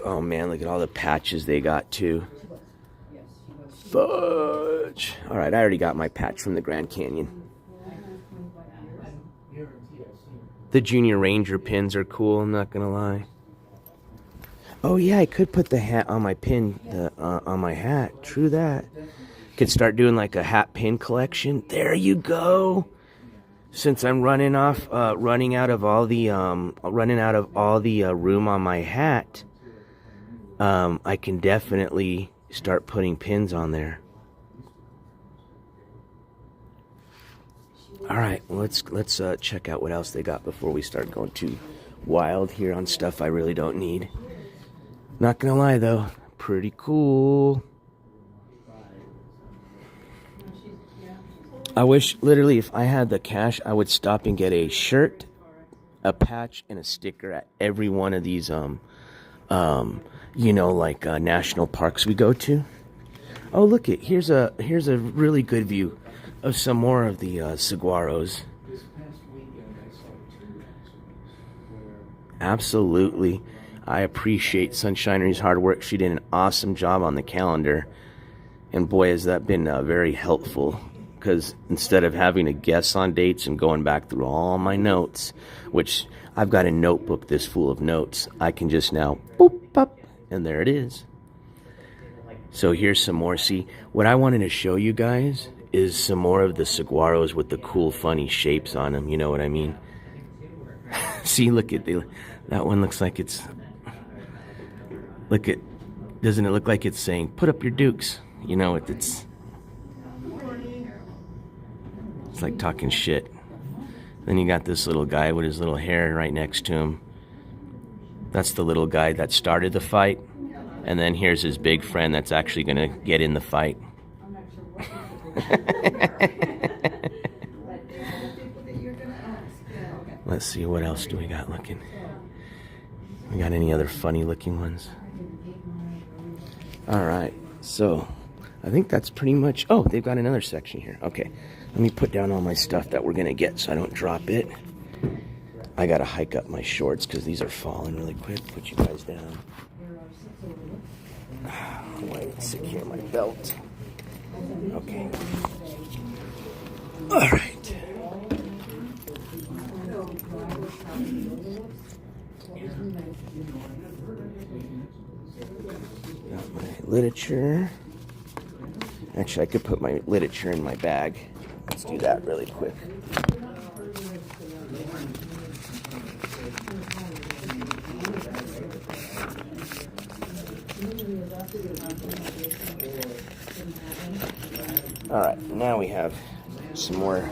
Oh man, look at all the patches they got too. Fudge. Alright, I already got my patch from the Grand Canyon. The Junior Ranger pins are cool, I'm not gonna lie. Oh yeah, I could put the hat on my pin, on my hat. True that. Could start doing like a hat pin collection. There you go. Since I'm running out of all the room on my hat, I can definitely start putting pins on there. All right, let's check out what else they got before we start going too wild here on stuff I really don't need. Not gonna lie though, pretty cool. I wish, literally, if I had the cash, I would stop and get a shirt, a patch, and a sticker at every one of these, you know, like national parks we go to. Oh, look it! Here's a really good view of some more of the saguaros. Absolutely, I appreciate Sunshinery's hard work. She did an awesome job on the calendar, and boy, has that been very helpful. Because instead of having to guess on dates and going back through all my notes, which I've got a notebook this full of notes, I can just now boop up, and there it is. So here's some more. See, what I wanted to show you guys is some more of the saguaros with the cool, funny shapes on them. You know what I mean? See, look at that one. Looks like it's. Doesn't it look like it's saying, "Put up your dukes"? You know, it's like talking shit. Then you got this little guy with his little hair right next to him. That's the little guy that started the fight. And then here's his big friend that's actually going to get in the fight. Let's see, what else do we got looking? We got any other funny looking ones? All right, so I think that's pretty much. Oh, they've got another section here. Okay, Let me put down all my stuff that we're going to get so I don't drop it. I got to hike up my shorts because these are falling really quick. Put you guys down. Wait, secure my belt. Okay. All right. Got my literature. Actually, I could put my literature in my bag. Let's do that really quick. All right, now we have some more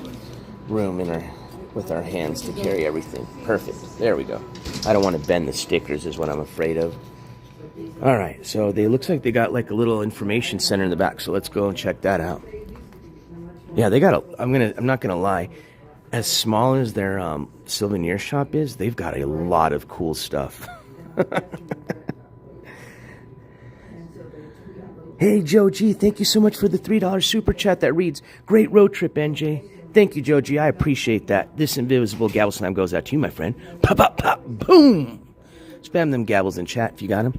room in with our hands to carry everything. Perfect. There we go. I don't want to bend the stickers is what I'm afraid of. All right, so they looks like they got like a little information center in the back. So let's go and check that out. Yeah, they got I'm not gonna lie. As small as their souvenir shop is, they've got a lot of cool stuff. Hey, Joe G, thank you so much for the $3 super chat that reads, "Great road trip, NJ." Thank you, Joe G. I appreciate that. This invisible gavel slam goes out to you, my friend. Pop, pop, pop, boom. Spam them gavels in chat if you got them.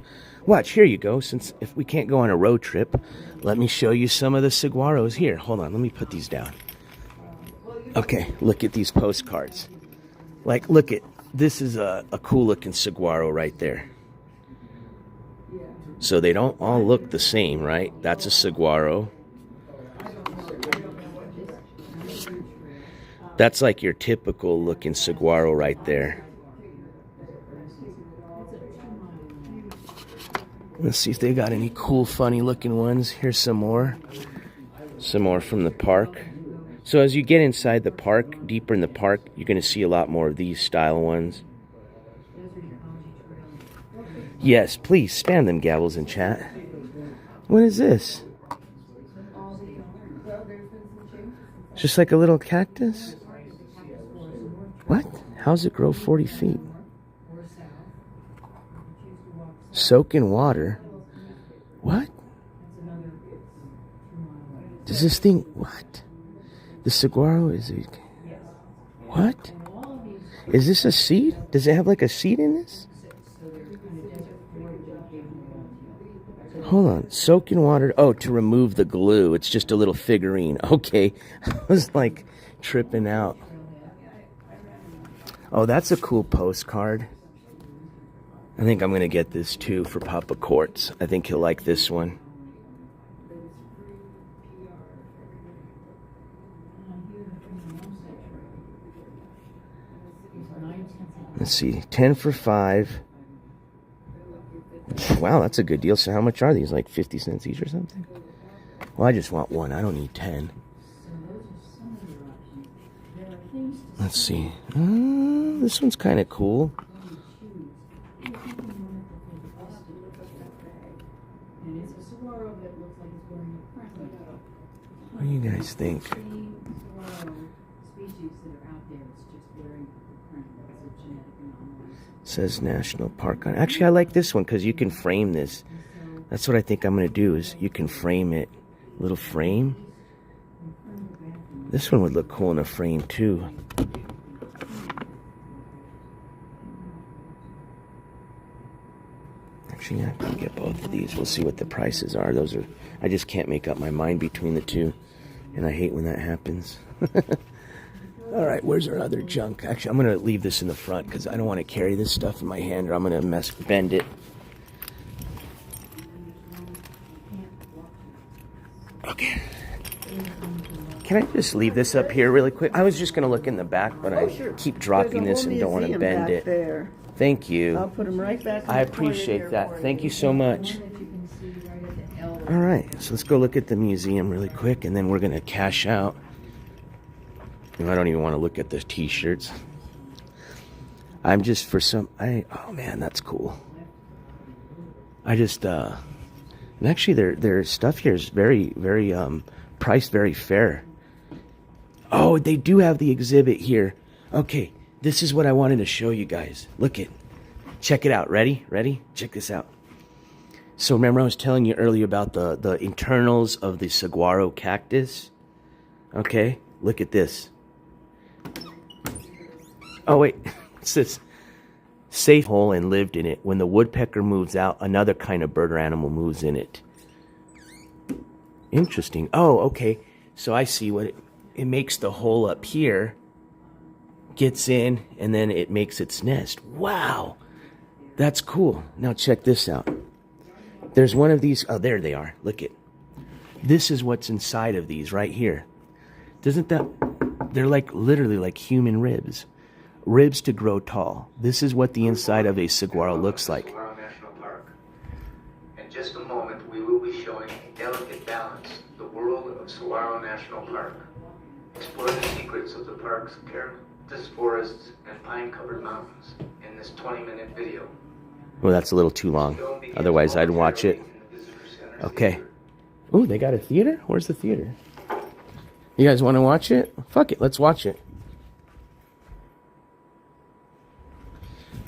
Watch, here you go. Since if we can't go on a road trip, let me show you some of the saguaros here. Hold on, let me put these down. Okay, look at these postcards. Like, look at, this is a cool looking saguaro right there. So they don't all look the same, right? That's a saguaro. That's like your typical looking saguaro right there. Let's see if they got any cool, funny looking ones. Here's some more. Some more from the park. So as you get inside the park, deeper in the park, you're going to see a lot more of these style ones. Yes, please spam them gavels in chat. What is this? Just like a little cactus? What? How's it grow 40 feet? Soak in water? What? Does this thing... What? The saguaro is... What? Is this a seed? Does it have like a seed in this? Hold on. Soak in water. Oh, to remove the glue. It's just a little figurine. Okay. I was like tripping out. Oh, that's a cool postcard. I think I'm going to get this too for Papa Quartz. I think he'll like this one. Let's see. 10 for 5. Wow, that's a good deal. So how much are these? Like 50 cents each or something? Well, I just want one. I don't need 10. Let's see. This one's kind of cool. What do you guys think? Says National Park on. Actually, I like this one because you can frame this. That's what I think I'm going to do is you can frame it. Little frame. This one would look cool in a frame too. Actually, I can get both of these. We'll see what the prices are. Those are. I just can't make up my mind between the two. And I hate when that happens. All right, where's our other junk? Actually, I'm going to leave this in the front because I don't want to carry this stuff in my hand or I'm going to bend it. Okay. Can I just leave this up here really quick? I was just going to look in the back, but I keep dropping this and don't want to bend it. There. Thank you. I'll put them right back. I appreciate that. Thank you so much. All right, so let's go look at the museum really quick, and then we're going to cash out. I don't even want to look at the t-shirts. I'm just for some... oh, man, that's cool. I just... and actually, their stuff here is very, very... priced very fair. Oh, they do have the exhibit here. Okay, this is what I wanted to show you guys. Look it. Check it out. Ready? Ready? Check this out. So remember I was telling you earlier about the internals of the saguaro cactus? Okay. Look at this. Oh, wait. It says, safe hole and lived in it. When the woodpecker moves out, another kind of bird or animal moves in it. Interesting. Oh, okay. So I see what it makes the hole up here, gets in, and then it makes its nest. Wow. That's cool. Now check this out. There's one of these. Oh, there they are. Look it. This is what's inside of these right here. Doesn't that... They're like literally like human ribs. Ribs to grow tall. This is what the inside of a saguaro looks like. Saguaro National Park. In just a moment, we will be showing a delicate balance, the world of Saguaro National Park. Explore the secrets of the park's cactus forests and pine-covered mountains in this 20-minute video. Well, that's a little too long. Otherwise, I'd watch it. Okay. Ooh, they got a theater? Where's the theater? You guys want to watch it? Fuck it, let's watch it.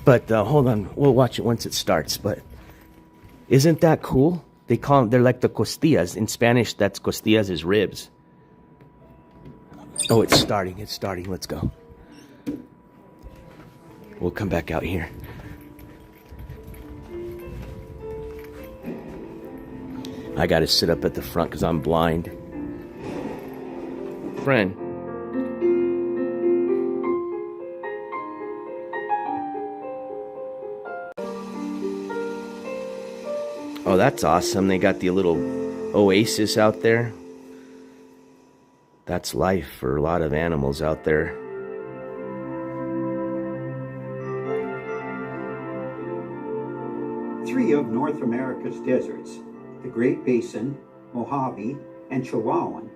But hold on, we'll watch it once it starts. But isn't that cool? They call them, they're like the costillas. In Spanish, that's costillas is ribs. Oh, it's starting, let's go. We'll come back out here. I gotta sit up at the front because I'm blind. Friend. Oh, that's awesome. They got the little oasis out there. That's life for a lot of animals out there. Three of North America's deserts, the Great Basin, Mojave, and Chihuahuan,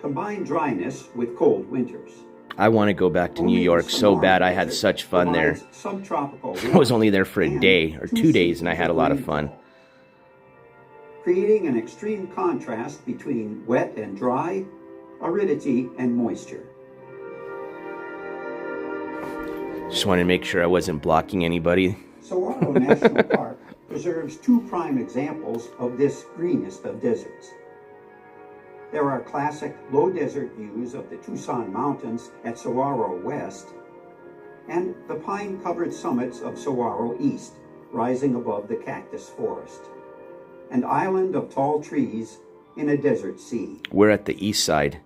combine dryness with cold winters. I want to go back to New York so bad. I had such fun there. I was only there for a day or 2 days, and I had a lot of fun. Creating an extreme contrast between wet and dry, aridity and moisture. Just wanted to make sure I wasn't blocking anybody. Saguaro National Park preserves two prime examples of this greenest of deserts. There are classic low desert views of the Tucson mountains at Saguaro West and the pine-covered summits of Saguaro East, rising above the cactus forest. An island of tall trees in a desert sea. We're at the east side.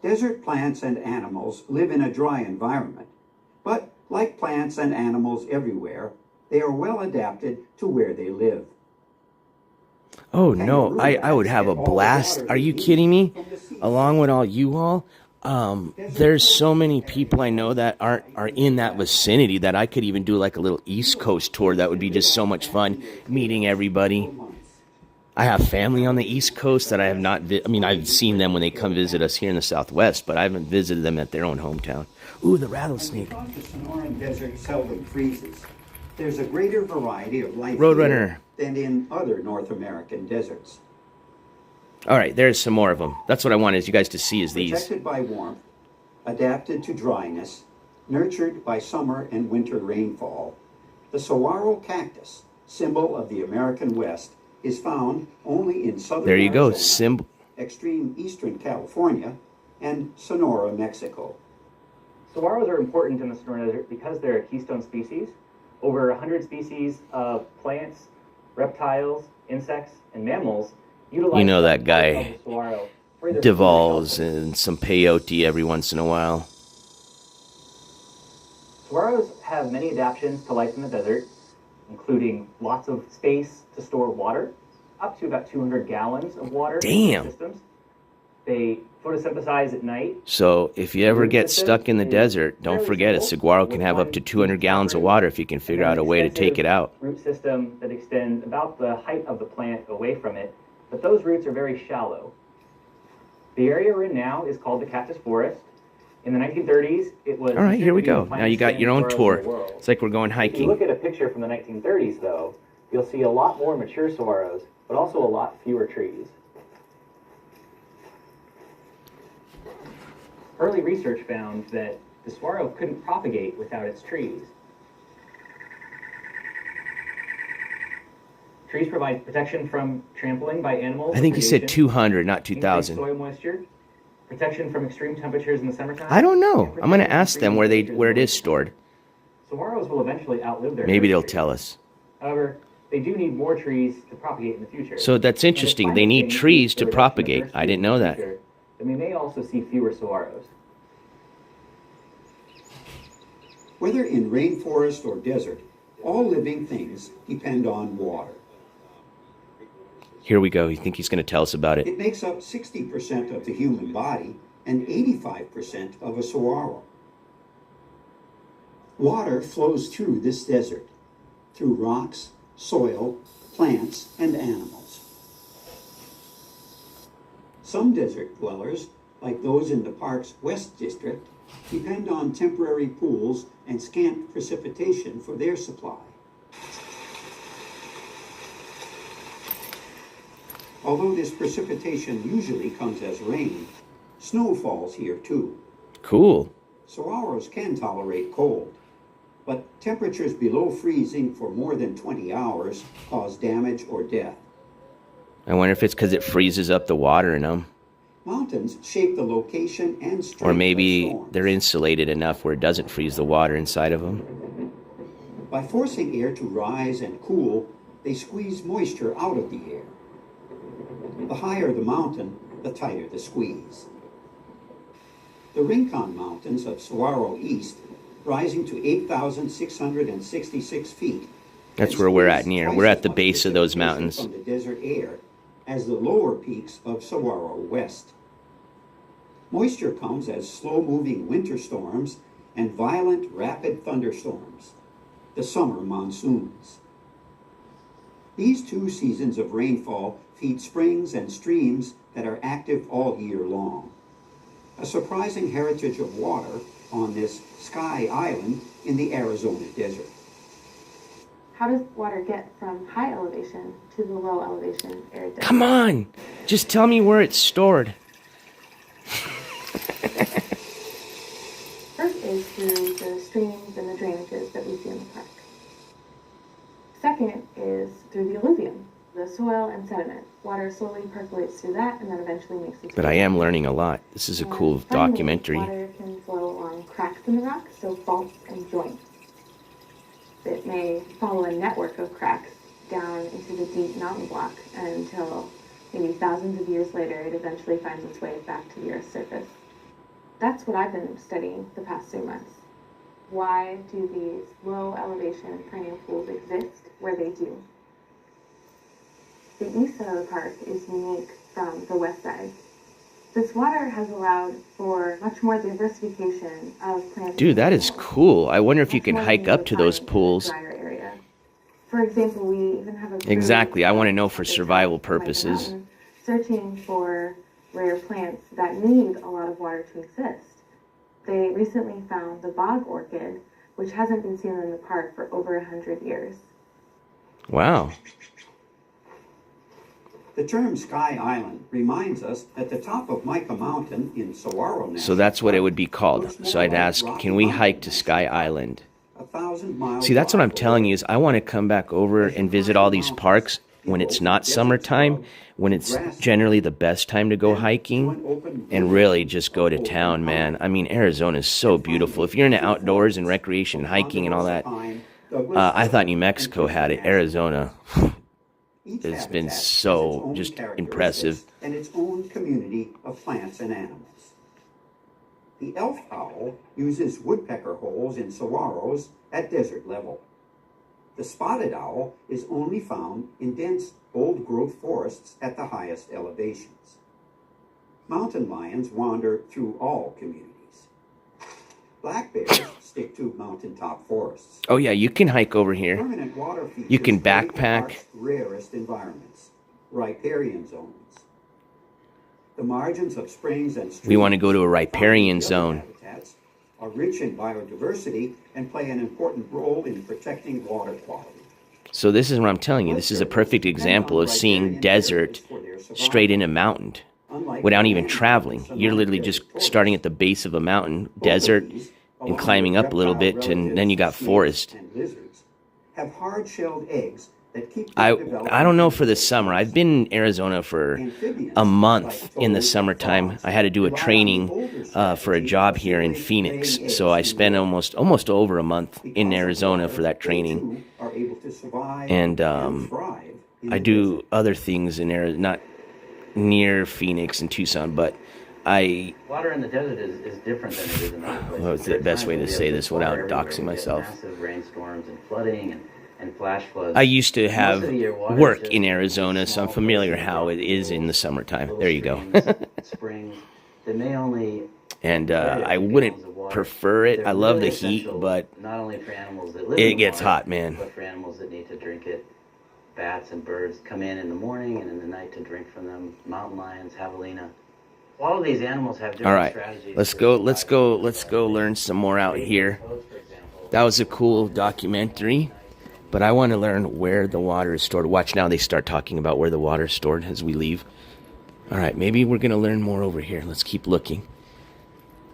Desert plants and animals live in a dry environment, but like plants and animals everywhere, they are well adapted to where they live. Oh no, I would have a blast. Are you kidding me? Along with all you all? There's so many people I know that are in that vicinity that I could even do like a little East Coast tour. That would be just so much fun, meeting everybody. I have family on the East Coast that I have not, I've seen them when they come visit us here in the Southwest, but I haven't visited them at their own hometown. Ooh, the rattlesnake. The Sonoran Desert seldom freezes. There's a greater variety of life Roadrunner. than in other North American deserts. All right, there's some more of them. That's what I wanted you guys to see is these. Protected by warmth, adapted to dryness, nurtured by summer and winter rainfall, the saguaro cactus, symbol of the American West, is found only in southern There you go, Arizona, symbol. extreme eastern California, and Sonora, Mexico. Saguaros are important in the Sonora Desert because they're a keystone species. Over 100 species of plants, reptiles, insects, and mammals utilize... You know that guy saguaro for their Devals and some peyote every once in a while. Saguaros have many adaptations to life in the desert, including lots of space to store water, up to about 200 gallons of water. Damn. In systems. They photosynthesize at night. So if you ever get stuck in the desert, don't forget a saguaro can have up to 200 gallons of water if you can figure out a way to take it out. Root system that extends about the height of the plant away from it, but those roots are very shallow. The area we're in now is called the cactus forest. In the 1930s, it was... All right, here we go. Now you got your own tour. It's like we're going If you hiking. look at a picture from the 1930s, though, you'll see a lot more mature saguaros, but also a lot fewer trees. Early research found that the saguaro couldn't propagate without its trees. Trees provide protection from trampling by animals. I think he said predation, 200, not increased 2,000. soil moisture, protection from extreme temperatures in the summertime. I don't know. and I'm going to protection ask from them freezing where it is temperatures. stored. Saguaros will eventually outlive their Maybe they'll trees. tell us. However, they do need more trees to propagate in the future. So that's And if interesting. climate They need change trees leads to the reduction of propagate. Earth's I trees didn't in know the that. future, then we may also see fewer saguaros. Whether in rainforest or desert, all living things depend on water. Here we go. You think he's going to tell us about it? It makes up 60% of the human body and 85% of a saguaro. Water flows through this desert, through rocks, soil, plants, and animals. Some desert dwellers, like those in the park's West District, depend on temporary pools and scant precipitation for their supply. Although this precipitation usually comes as rain, snow falls here too. Cool. Saguaros can tolerate cold, but temperatures below freezing for more than 20 hours cause damage or death. I wonder if it's because it freezes up the water in them. Mountains shape the location and strength Or maybe of storms. they're insulated enough where it doesn't freeze the water inside of them. By forcing air to rise and cool, they squeeze moisture out of the air. The higher the mountain, the tighter the squeeze. The Rincon Mountains of Saguaro East, rising to 8,666 feet. That's where we're at near. We're at the base of those mountains. From the desert air as the lower peaks of Saguaro West. Moisture comes as slow-moving winter storms and violent, rapid thunderstorms, the summer monsoons. These two seasons of rainfall feed springs and streams that are active all year long. A surprising heritage of water on this Sky Island in the Arizona desert. How does water get from high elevation to the low elevation arid desert? Come on! Just tell me where it's stored. First is through the streams and the drainages that we see in the park. Second is through the alluvium, the soil and sediment. Water slowly percolates through that and then eventually makes its But way I am down. learning a lot. This is a And cool finally, documentary. Water can flow along cracks in the rock, so faults and joints. It may follow a network of cracks down into the deep mountain block until maybe thousands of years later it eventually finds its way back to the Earth's surface. That's what I've been studying the past 3 months. Why do these low elevation perennial pools exist where they do? The east side of the park is unique from the west side. This water has allowed for much more diversification of plants. Dude, that is cool. I wonder if you Much can more hike than up you to would those find in a pools. drier area. For example, we even have a group Exactly. I want to know of for scientists survival on the purposes. mountain searching for rare plants that need a lot of water to exist. They recently found the bog orchid, which hasn't been seen in the park for over 100 years. Wow. The term Sky Island reminds us that the top of Mica Mountain in Saguaro National So that's what it would be Park called. looks So more I'd like ask, Rocky can we Mountain hike to National Sky Park, Island? 1,000-mile See, that's what I'm drive telling away. you is I want to come back over and visit all these parks when it's not summertime, when it's generally the best time to go hiking, and really just go to town, man. I mean, Arizona is so beautiful. If you're into outdoors and recreation, hiking and all that, I thought New Mexico had it. Arizona, Each it's been habitat has so its own just characteristics impressive. and its own community of plants and animals. The elf owl uses woodpecker holes in saguaros at desert level. The spotted owl is only found in dense old-growth forests at the highest elevations. Mountain lions wander through all communities. Black bears stick to mountaintop forests. Oh yeah, you can hike over here. Permanent water features You can create the backpack. park's rarest environments, riparian zones. The margins of springs and streams We want to go to a found in riparian the other zone. habitats are rich in biodiversity and play an important role in protecting water quality. So this is what I'm telling you. This is a perfect example of seeing desert straight into mountain without even traveling. You're literally just starting at the base of a mountain, desert, and climbing up a little bit, and then you got forest. And lizards have hard-shelled eggs that keep I don't know for the summer. I've been in Arizona for a month in the summertime. I had to do a training for a job here in Phoenix, so I spent almost over a month in Arizona for that training. And I do other things in Arizona, not near Phoenix and Tucson, but water in the desert is different than it is in other places. What's the best way to say this without doxing myself? Massive rainstorms and flooding and flash floods. I used to have work in Arizona, so I'm familiar how it is in the summertime. There you go. Springs. They may only. And I wouldn't prefer it. I love the heat, but not only for animals that live it gets hot, man. But for animals that need to drink it. Bats and birds come in the morning and in the night to drink from them. Mountain lions, javelina. All of these animals have different strategies. Let's go learn some more out here. That was a cool documentary, but I want to learn where the water is stored. Watch now, they start talking about where the water is stored as we leave. All right, maybe we're going to learn more over here. Let's keep looking.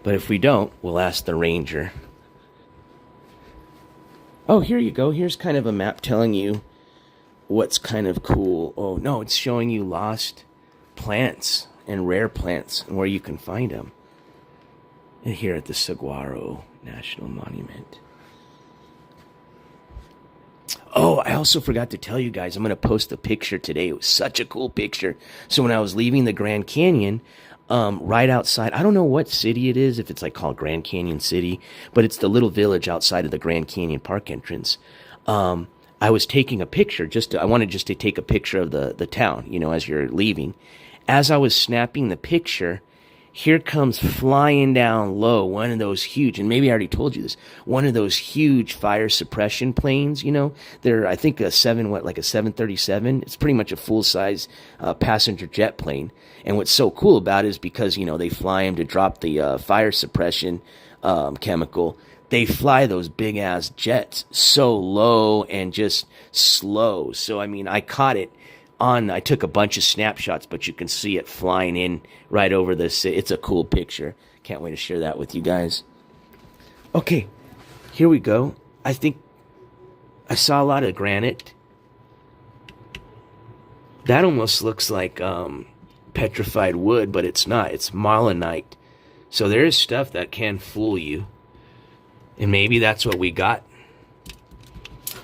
But if we don't, we'll ask the ranger. Oh, here you go. Here's kind of a map telling you what's kind of cool. Oh, no, it's showing you lost plants and rare plants and where you can find them. And here at the Saguaro National Monument. Oh, I also forgot to tell you guys, I'm going to post a picture today. It was such a cool picture. So when I was leaving the Grand Canyon, right outside, I don't know what city it is, if it's like called Grand Canyon City, but it's the little village outside of the Grand Canyon Park entrance. I was taking a picture, I wanted to take a picture of the town, you know, as you're leaving. As I was snapping the picture, here comes flying down low one of those huge, and maybe I already told you this, one of those huge fire suppression planes, you know. They're, I think, like a 737. It's pretty much a full-size passenger jet plane. And what's so cool about it is because, you know, they fly them to drop the fire suppression chemical. They fly those big-ass jets so low and just slow. So, I mean, I caught it. I took a bunch of snapshots, but you can see it flying in right over this. It's a cool picture. Can't wait to share that with you guys. Okay, here we go. I think I saw a lot of granite. That almost looks like petrified wood, but it's not. It's marlinite. So there is stuff that can fool you. And maybe that's what we got.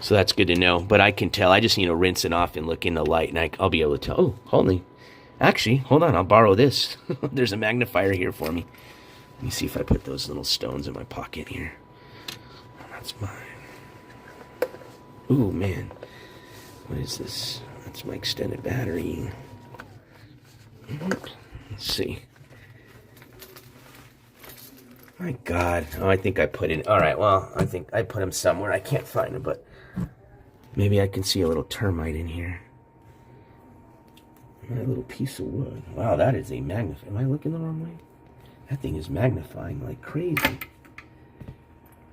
So that's good to know. But I can tell. I just need to rinse it off and look in the light, and I'll be able to tell. Oh, hold on. Actually, hold on. I'll borrow this. There's a magnifier here for me. Let me see if I put those little stones in my pocket here. That's mine. Ooh, man. What is this? That's my extended battery. Let's see. My God. Oh, I think I put it. All right, well, I think I put them somewhere. I can't find them, but maybe I can see a little termite in here. A little piece of wood. Wow, that is a magnifying. Am I looking the wrong way? That thing is magnifying like crazy.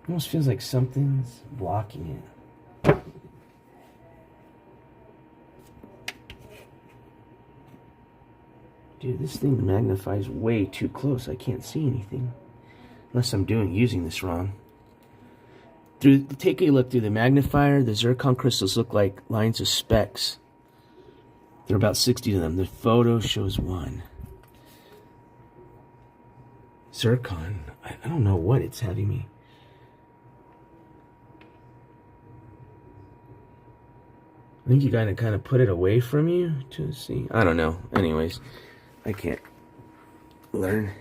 Almost feels like something's blocking it. Dude, this thing magnifies way too close. I can't see anything. Unless I'm using this wrong. Take a look through the magnifier. The zircon crystals look like lines of specks. There are about 60 of them. The photo shows one. Zircon. I don't know what it's having me. I think you gotta kind of put it away from you to see. I don't know. Anyways, I can't learn.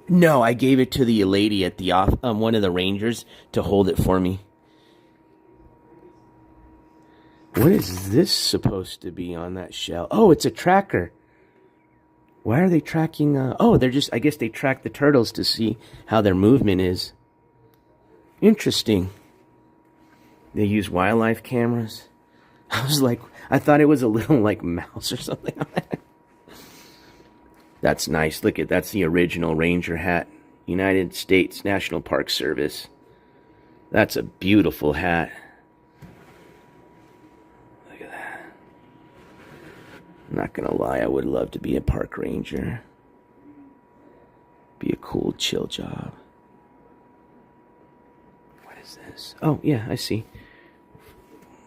No, I gave it to the lady at the one of the rangers to hold it for me. What is this supposed to be on that shell? Oh, it's a tracker. Why are they tracking? Oh, I guess they track the turtles to see how their movement is. Interesting. They use wildlife cameras. I thought it was a little like mouse or something on that. That's nice. That's the original ranger hat. United States National Park Service. That's a beautiful hat. Look at that. I'm not gonna lie, I would love to be a park ranger. Be a cool, chill job. What is this? Oh, yeah, I see.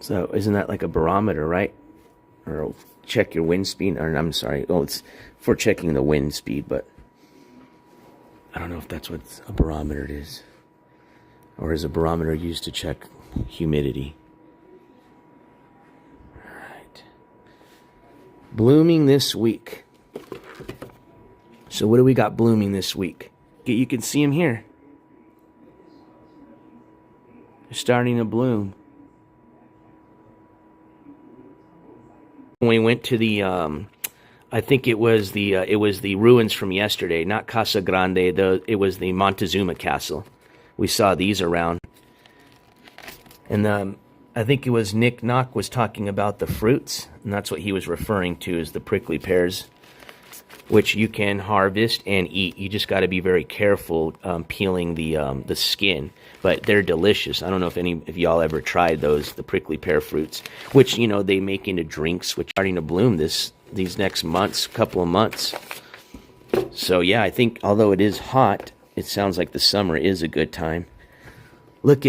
So isn't that like a barometer, right? Or check your wind speed, or I'm sorry, oh, it's for checking the wind speed, but I don't know if that's what a barometer is. Or is a barometer used to check humidity? All right. Blooming this week. So what do we got blooming this week? You can see them here. They're starting to bloom. When we went to the, I think it was the ruins from yesterday, not Casa Grande. It was the Montezuma Castle. We saw these around, and I think it was Nick Knock was talking about the fruits, and that's what he was referring to as the prickly pears, which you can harvest and eat. You just got to be very careful peeling the skin, but they're delicious. I don't know if y'all ever tried those, the prickly pear fruits, which they make into drinks, which are starting to bloom these next couple of months. So yeah, I think although it is hot, it sounds like the summer is a good time. Look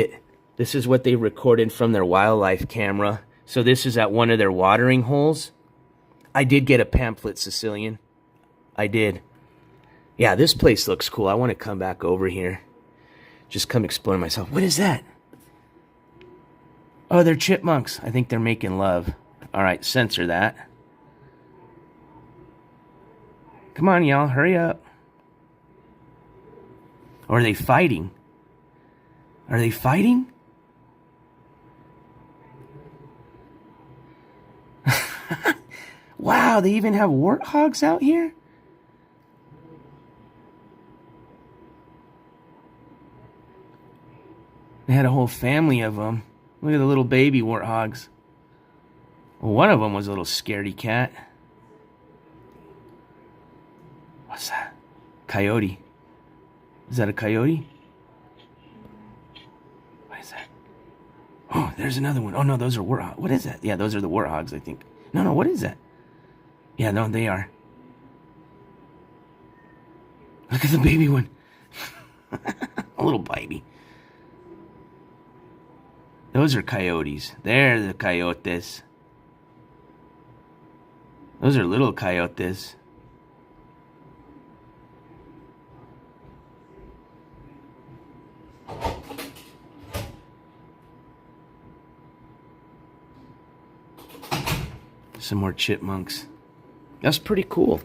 this is what they recorded from their wildlife camera. So this is at one of their watering holes. I did get a pamphlet, Sicilian. I did. Yeah, this place looks cool. I want to come back over here. Just come explore myself. What is that? Oh, they're chipmunks. I think they're making love. All right, censor that. Come on, y'all. Hurry up. Or are they fighting? Are they fighting? Wow, they even have warthogs out here? They had a whole family of them. Look at the little baby warthogs. Well, one of them was a little scaredy cat. What's that? Coyote. Is that a coyote? What is that? Oh, there's another one. Oh, no, those are warthogs. What is that? Yeah, those are the warthogs, I think. No, what is that? Yeah, no, they are. Look at the baby one. A little baby. Those are coyotes. They're the coyotes. Those are little coyotes. Some more chipmunks. That's pretty cool.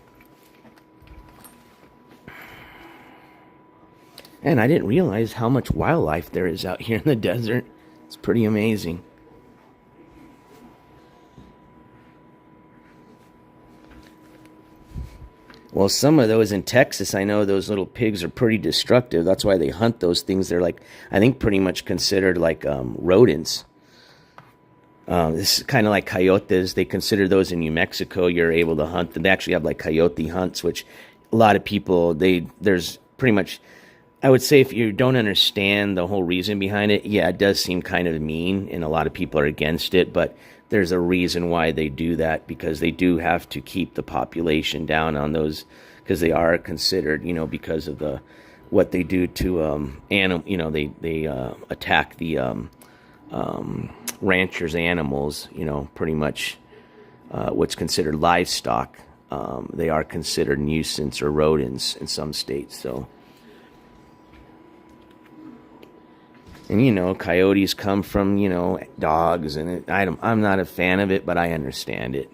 And I didn't realize how much wildlife there is out here in the desert. It's pretty amazing. Well, some of those in Texas, I know those little pigs are pretty destructive. That's why they hunt those things. They're like, I think pretty much considered like rodents. This is kind of like coyotes. They consider those in New Mexico. You're able to hunt them. They actually have like coyote hunts, which a lot of people, there's pretty much, I would say if you don't understand the whole reason behind it, yeah, it does seem kind of mean, and a lot of people are against it, but there's a reason why they do that, because they do have to keep the population down on those, because they are considered, because of what they do to they attack the ranchers' animals, pretty much what's considered livestock. They are considered nuisance or rodents in some states. So, and coyotes come from dogs, and I'm not a fan of it, but I understand it.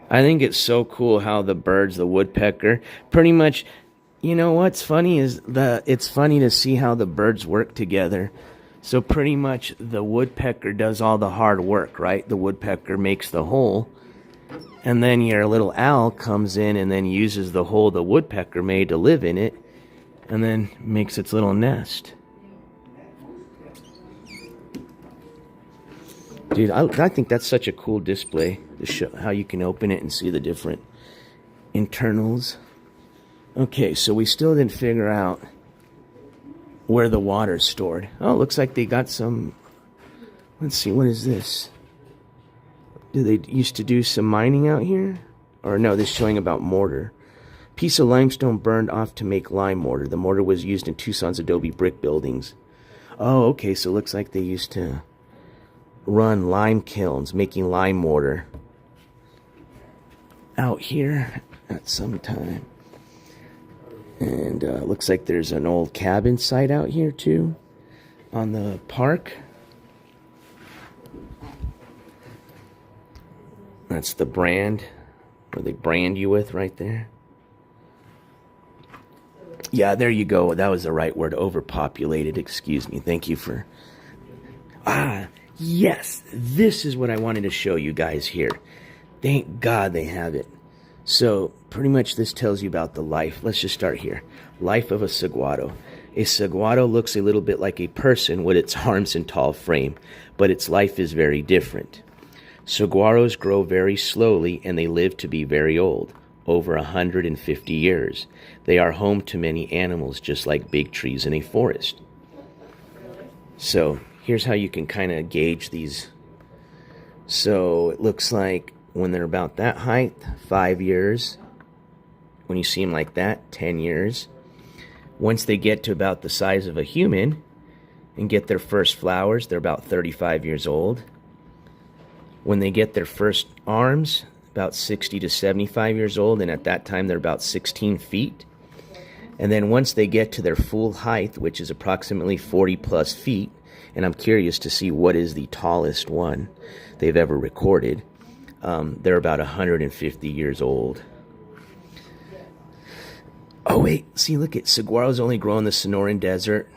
I think it's so cool how the birds, the woodpecker, pretty much. What's funny is it's funny to see how the birds work together. So pretty much the woodpecker does all the hard work, right? The woodpecker makes the hole, and then your little owl comes in and then uses the hole the woodpecker made to live in it, and then makes its little nest. Dude, I think that's such a cool display to show how you can open it and see the different internals. Okay, so we still didn't figure out where the water's stored. Oh, it looks like they got some... Let's see, what is this? Do they used to do some mining out here? Or no, this is showing about mortar. Piece of limestone burned off to make lime mortar. The mortar was used in Tucson's adobe brick buildings. Oh, okay, so it looks like they used to run lime kilns, making lime mortar out here at some time. And looks like there's an old cabin site out here too on the park. That's the brand, where they brand you with right there. Yeah, there you go. That was the right word, overpopulated. Excuse me. Thank you for... Yes, this is what I wanted to show you guys here. Thank God they have it. So, pretty much this tells you about the life. Let's just start here. Life of a saguaro. A saguaro looks a little bit like a person with its arms and tall frame, but its life is very different. Saguaros grow very slowly and they live to be very old, over 150 years. They are home to many animals, just like big trees in a forest. So, here's how you can kind of gauge these. So, it looks like when they're about that height, 5 years. When you see them like that, 10 years. Once they get to about the size of a human and get their first flowers, they're about 35 years old. When they get their first arms, about 60 to 75 years old, and at that time they're about 16 feet. And then once they get to their full height, which is approximately 40 plus feet, and I'm curious to see what is the tallest one they've ever recorded, they're about 150 years old. Oh wait, see, look at saguaros only grow in the Sonoran Desert,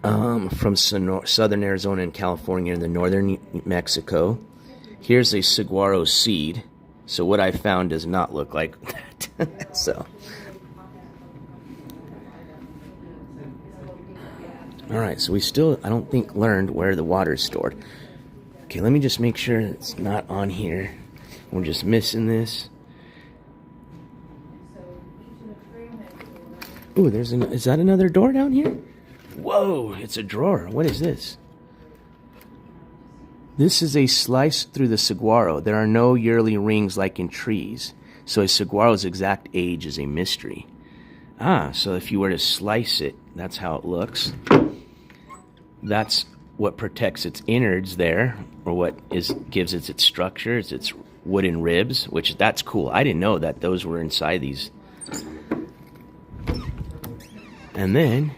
from southern Arizona and California and the northern New Mexico. Here's a saguaro seed. So what I found does not look like that. So, all right. So we still, I don't think, learned where the water is stored. Okay, let me just make sure it's not on here. We're just missing this. Ooh, is that another door down here? Whoa, it's a drawer. What is this? This is a slice through the saguaro. There are no yearly rings like in trees, so a saguaro's exact age is a mystery. So if you were to slice it, that's how it looks. That's what protects its innards there, or what gives it its structure, its wooden ribs, which that's cool. I didn't know that those were inside these. And then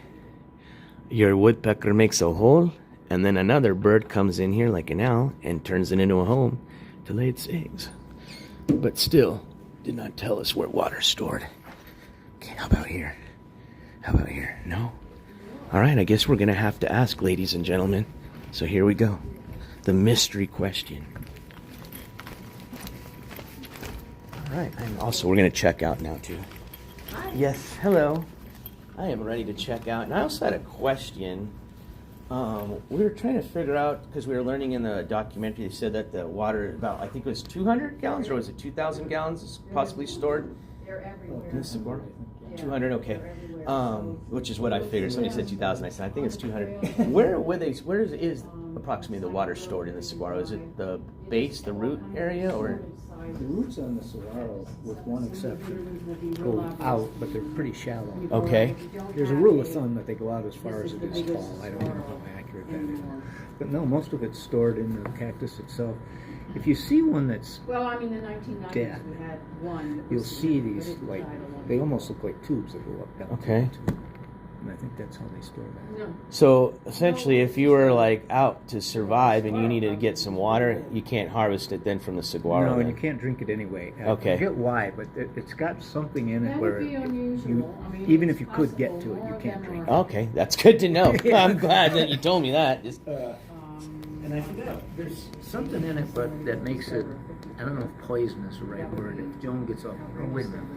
your woodpecker makes a hole, and then another bird comes in here like an owl and turns it into a home to lay its eggs. But still, did not tell us where water's stored. Okay, how about here? How about here? No? All right, I guess we're going to have to ask, ladies and gentlemen. So here we go. The mystery question. All right, and also we're going to check out now, too. Hi. Yes, hello. I am ready to check out. And I also had a question. We were trying to figure out, because we were learning in the documentary, they said that the water, about, I think it was 200 gallons, or was it 2,000 gallons is possibly stored? They're everywhere. 200, okay. Which is what I figured. Somebody said 2,000. I said, I think it's 200. Where is approximately the water stored in the saguaro? Is it the base, the root area, or? The roots on the saguaro, with one exception, go out, but they're pretty shallow. Okay. There's a rule of thumb that they go out as far as it is tall. I don't know how accurate that is. But no, most of it's stored in the cactus itself. If you see one that's in the 1990s dead, we had one. you'll see these, like, they almost look like tubes that go up down. Okay. And I think that's how they store that. No. So essentially, if you were like out to survive and you needed to get some water, you can't harvest it then from the saguaro. No, and then. you can't drink it anyway. Okay. I forget why, but it's got something in it That where would be unusual. even if you could get to it, you can't drink it. Okay, that's good to know. I'm glad that you told me that. And I forgot, there's something in it, but that makes it, I don't know if poison is the right word. If Joan gets up, oh, wait a minute.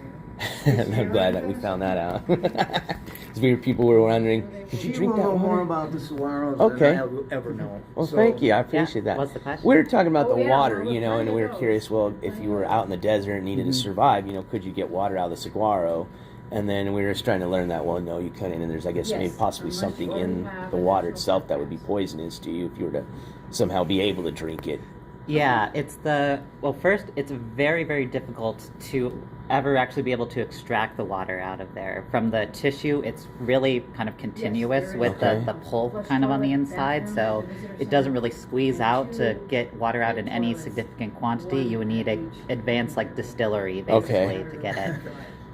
I'm glad that we found that out. Because people were wondering, did you drink that know water? more about the saguaros Okay. than I will ever know. Well, thank you. I appreciate that. What's the question? We were talking about the Oh, yeah, water, we're and we were trying to curious, well, if you were out in the desert and needed to survive, could you get water out of the saguaro? And then we were just trying to learn that, well, no, you couldn't. And there's, I guess, Yes, maybe possibly unless something you in have the an water actual itself that would be poisonous to you if you were to somehow be able to drink it. Yeah, first, it's very, very difficult to ever actually be able to extract the water out of there. From the tissue, it's really kind of continuous with the pulp kind of on the inside, so it doesn't really squeeze out. To get water out in any significant quantity, you would need an advanced like distillery basically to get it.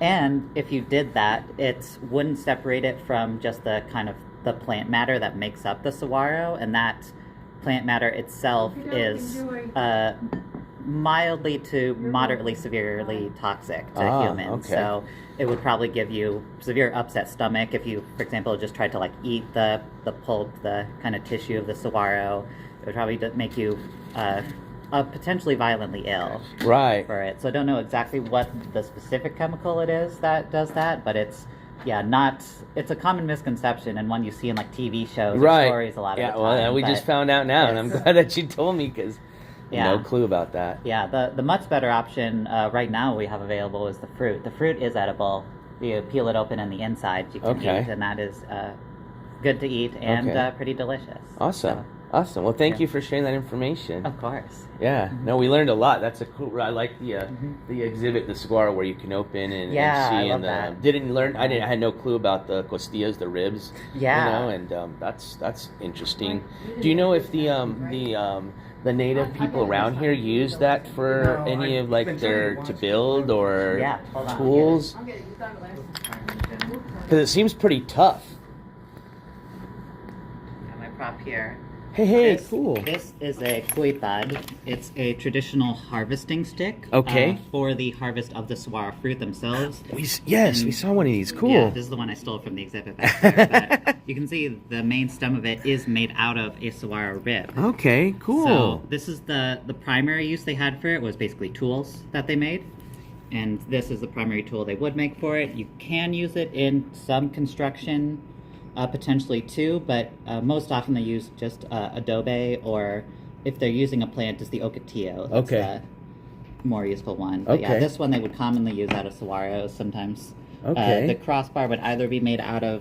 And if you did that, it wouldn't separate it from just the kind of the plant matter that makes up the saguaro, and that plant matter itself is mildly to moderately severely toxic to humans. Okay. So it would probably give you severe upset stomach if you, for example, just tried to like eat the pulp, the kind of tissue of the saguaro. It would probably make you potentially violently ill for it. So I don't know exactly what the specific chemical it is that does that, but it's a common misconception and one you see in like TV shows or stories a lot of the time. Well, we just found out now, and I'm glad that you told me, because no clue about that. Yeah, the much better option right now we have available is the fruit. The fruit is edible. You peel it open and the inside you can eat, and that is good to eat and pretty delicious. Awesome. Awesome. Well, thank you for sharing that information. Of course. Yeah. No, we learned a lot. That's a cool. I like the exhibit, the saguaro, where you can open and see. I love that. I had no clue about the costillas, the ribs. Yeah. And that's interesting. Do you know if the native people around here use that for any of like their to build or tools? Because it seems pretty tough. Got my prop here. Hey, cool. This is a kuipad. It's a traditional harvesting stick. For the harvest of the saguaro fruit themselves. We saw one of these. Cool. Yeah, this is the one I stole from the exhibit back there. But you can see the main stem of it is made out of a saguaro rib. Okay, cool. So this is the primary use they had for it was basically tools that they made. And this is the primary tool they would make for it. You can use it in some construction, potentially too, but most often they use just adobe, or if they're using a plant, is the ocotillo. That's the more useful one. But yeah, this one they would commonly use out of saguaros sometimes. The crossbar would either be made out of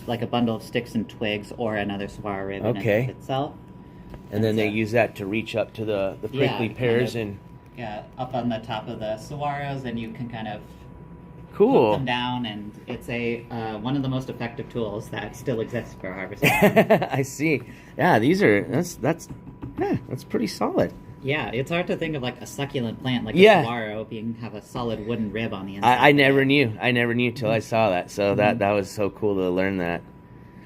like a bundle of sticks and twigs or another saguaro rib in it itself. And then they use that to reach up to the prickly pears and up on the top of the saguaros, and you can kind of put them down, and it's one of the most effective tools that still exists for harvesting. I see. Yeah, that's pretty solid. Yeah, it's hard to think of like a succulent plant like a saguaro have a solid wooden rib on the inside. I never knew till I saw that. So that was so cool to learn that.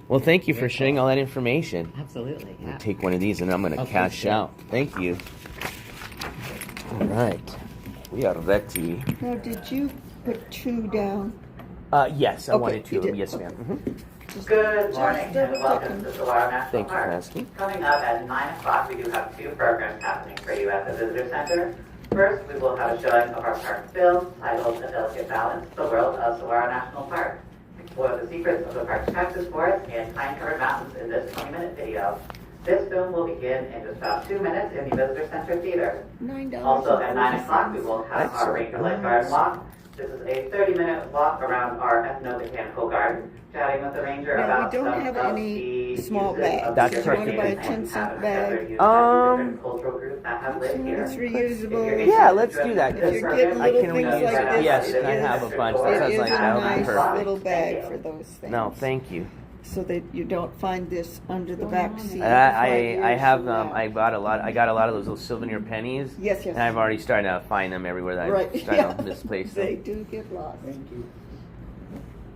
Well, thank you for sharing all that information. Absolutely. I'm gonna take one of these and I'm gonna cash out. Thank you. All right, we are ready. Now, did you put 2 down? Yes, I wanted 2 of them. Yes, ma'am. Good morning and welcome to Saguaro National Thank you for Park. asking. Coming up at 9 o'clock, we do have 2 programs happening for you at the Visitor Center. First, we will have a showing of our park film titled A Delicate Balance, The World of Saguaro National Park. Explore the secrets of the park's cactus forest and pine-covered mountains in this 20-minute video. This film will begin in just about 2 minutes in the Visitor Center Theater. $9. Also at 9 o'clock, we will have our Ranger Life Garden Walk. This is a 30-minute walk around our ethno-botanical garden, chatting with the ranger about we don't have any small bags. That's Do you want to buy a 10-cent bag? It's reusable. Yeah, let's do that. If you're getting little things like this, yes, I have a bunch. That it sounds is like a that would be nice perfect. little bag for those things. No, thank you. So that you don't find this under the back seat. I have I got a lot of those little souvenir pennies. Yes. And I've already started to find them everywhere that I start to misplace them. They do get lost. Thank you.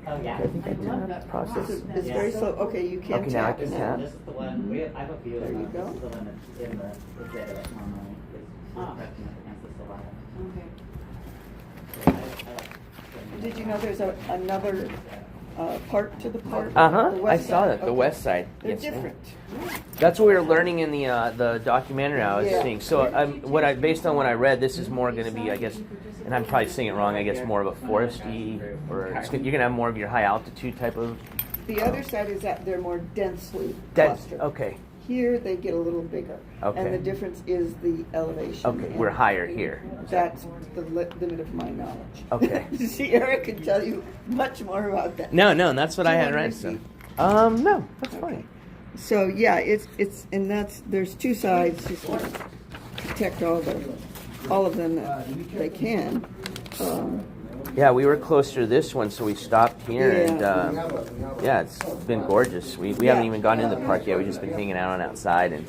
Oh yeah, I think I did that process. It's very slow. Okay, you can Okay, now I tap can now. tap. This is the one. I have a few. There you go. This is the one that's in the exhibit normally. It's pressing up against the saguaro. Did you know there's another part to the park? I saw that. The west side. They're Yes, different. That's what we were learning in the documentary I was seeing. So based on what I read, this is more going to be, I guess, and I'm probably saying it wrong, I guess more of a foresty, or you're going to have more of your high altitude type of. The other side is that they're more densely clustered. Okay. Here they get a little bigger. Okay. And the difference is the elevation. Okay, we're higher here. That's the limit of my knowledge. Okay. See, Eric can tell you much more about that. No, that's what I had read. So. No, that's fine. So yeah, it's and there's 2 sides. protect all of them that they can. Yeah, we were closer to this one, so we stopped here, Yeah. and yeah, it's been gorgeous. We haven't even gone in the park yet. We've just been hanging out on outside, and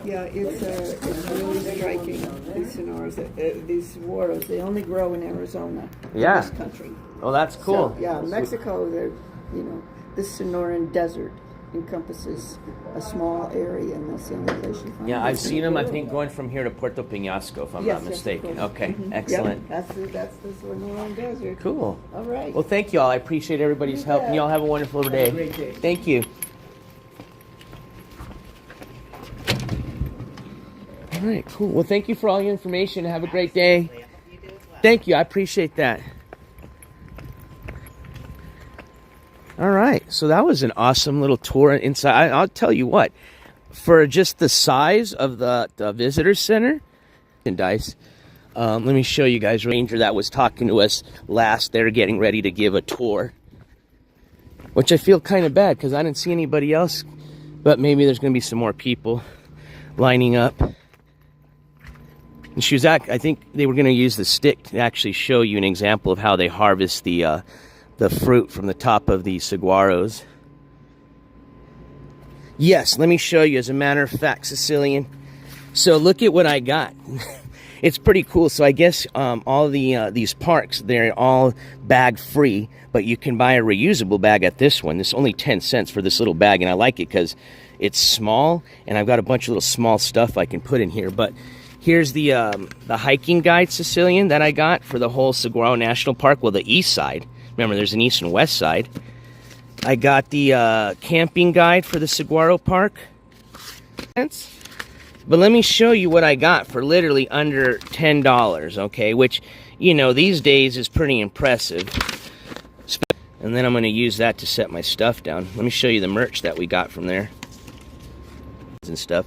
Yeah, it's really striking. These sonoras, these saguaros, they only grow in Arizona. Yeah. In this country. oh, that's cool. So, yeah, Mexico, this Sonoran desert encompasses a small area, and that's the only place you find. Yeah, I've this seen them. I saguaro. think going from here to Puerto Peñasco, if I'm Yes, not yes, mistaken. of course. Okay, Mhm. excellent. Yep, that's the Sonoran desert. Cool. All right. Well, thank you all. I appreciate everybody's help, and y'all have a wonderful day. a great day. Thank you. All right, cool. Well, thank you for all your information. Have a great day. Thank you. I appreciate that. All right. So that was an awesome little tour inside. I'll tell you what, for just the size of the visitor center, merchandise. Let me show you guys. Ranger that was talking to us last, they're getting ready to give a tour, which I feel kind of bad because I didn't see anybody else, but maybe there's going to be some more people lining up. And she was I think they were going to use the stick to actually show you an example of how they harvest the fruit from the top of the saguaros. Yes, let me show you. As a matter of fact, Sicilian. So look at what I got. It's pretty cool. So I guess all these parks, they're all bag free, but you can buy a reusable bag at this one. It's only 10 cents for this little bag, and I like it because it's small, and I've got a bunch of little small stuff I can put in here. But here's the hiking guide, Sicilian, that I got for the whole Saguaro National Park. Well, the east side. Remember, there's an east and west side. I got the camping guide for the Saguaro Park. But let me show you what I got for literally under $10, okay? Which, these days is pretty impressive. And then I'm going to use that to set my stuff down. Let me show you the merch that we got from there. And stuff.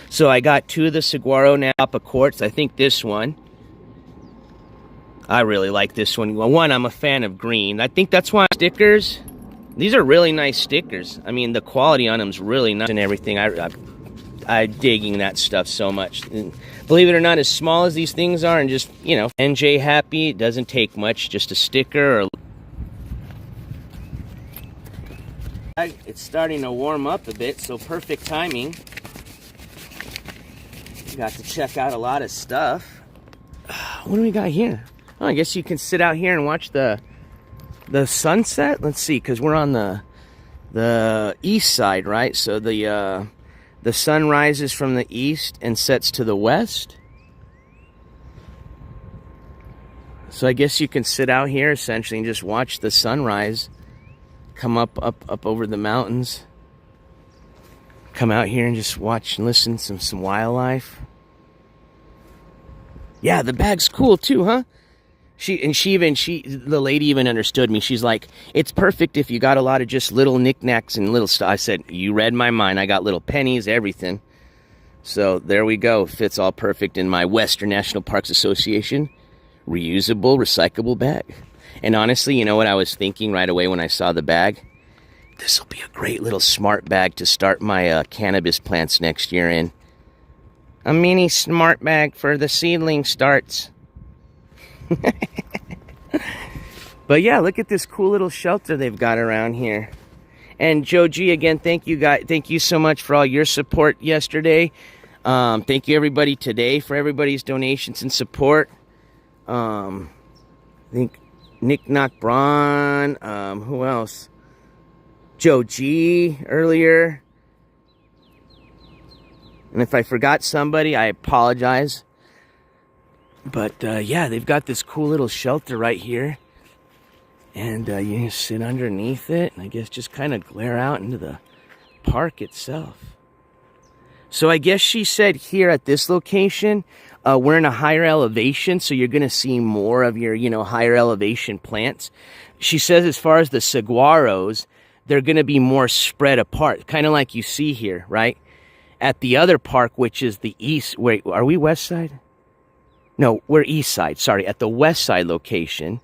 So I got 2 of the Saguaro NJCourts. I think this one. I really like this one. Well, one, I'm a fan of green. I think that's why stickers. These are really nice stickers. I mean, the quality on them is really nice and everything. I'm digging that stuff so much. And believe it or not, as small as these things are, and just, NJ happy, it doesn't take much. Just a sticker or... It's starting to warm up a bit, so perfect timing. Got to check out a lot of stuff. What do we got here? Oh, I guess you can sit out here and watch the sunset. Let's see, because we're on the east side, right? So the sun rises from the east and sets to the west. So I guess you can sit out here essentially and just watch the sunrise come up over the mountains. Come out here and just watch and listen to some wildlife. Yeah, the bag's cool too, huh? The lady even understood me. She's like, it's perfect if you got a lot of just little knickknacks and little stuff. I said, you read my mind. I got little pennies, everything. So there we go. Fits all perfect in my Western National Parks Association reusable, recyclable bag. And honestly, you know what I was thinking right away when I saw the bag? This will be a great little smart bag to start my cannabis plants next year in. A mini smart bag for the seedling starts. But yeah, look at this cool little shelter they've got around here. And Joe G, again, thank you guys. Thank you so much for all your support yesterday. Thank you everybody today for everybody's donations and support. I think Nick Knock Braun. Who else? Joe G earlier. And if I forgot somebody, I apologize. But yeah, they've got this cool little shelter right here. And you can sit underneath it and I guess just kind of glare out into the park itself. So I guess she said here at this location, we're in a higher elevation, so you're going to see more of your, higher elevation plants. She says as far as the saguaros, they're going to be more spread apart, kind of like you see here, right? At the other park, which is the east. Wait, are we west side? No, we're east side. Sorry, at the west side location,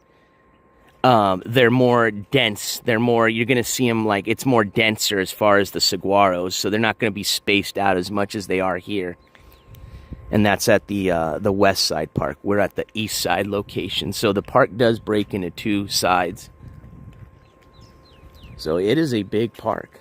they're more dense. You're going to see them like it's more denser as far as the saguaros, so they're not going to be spaced out as much as they are here. and that's at the west side park. We're at the east side location, so the park does break into two sides. So it is a big park.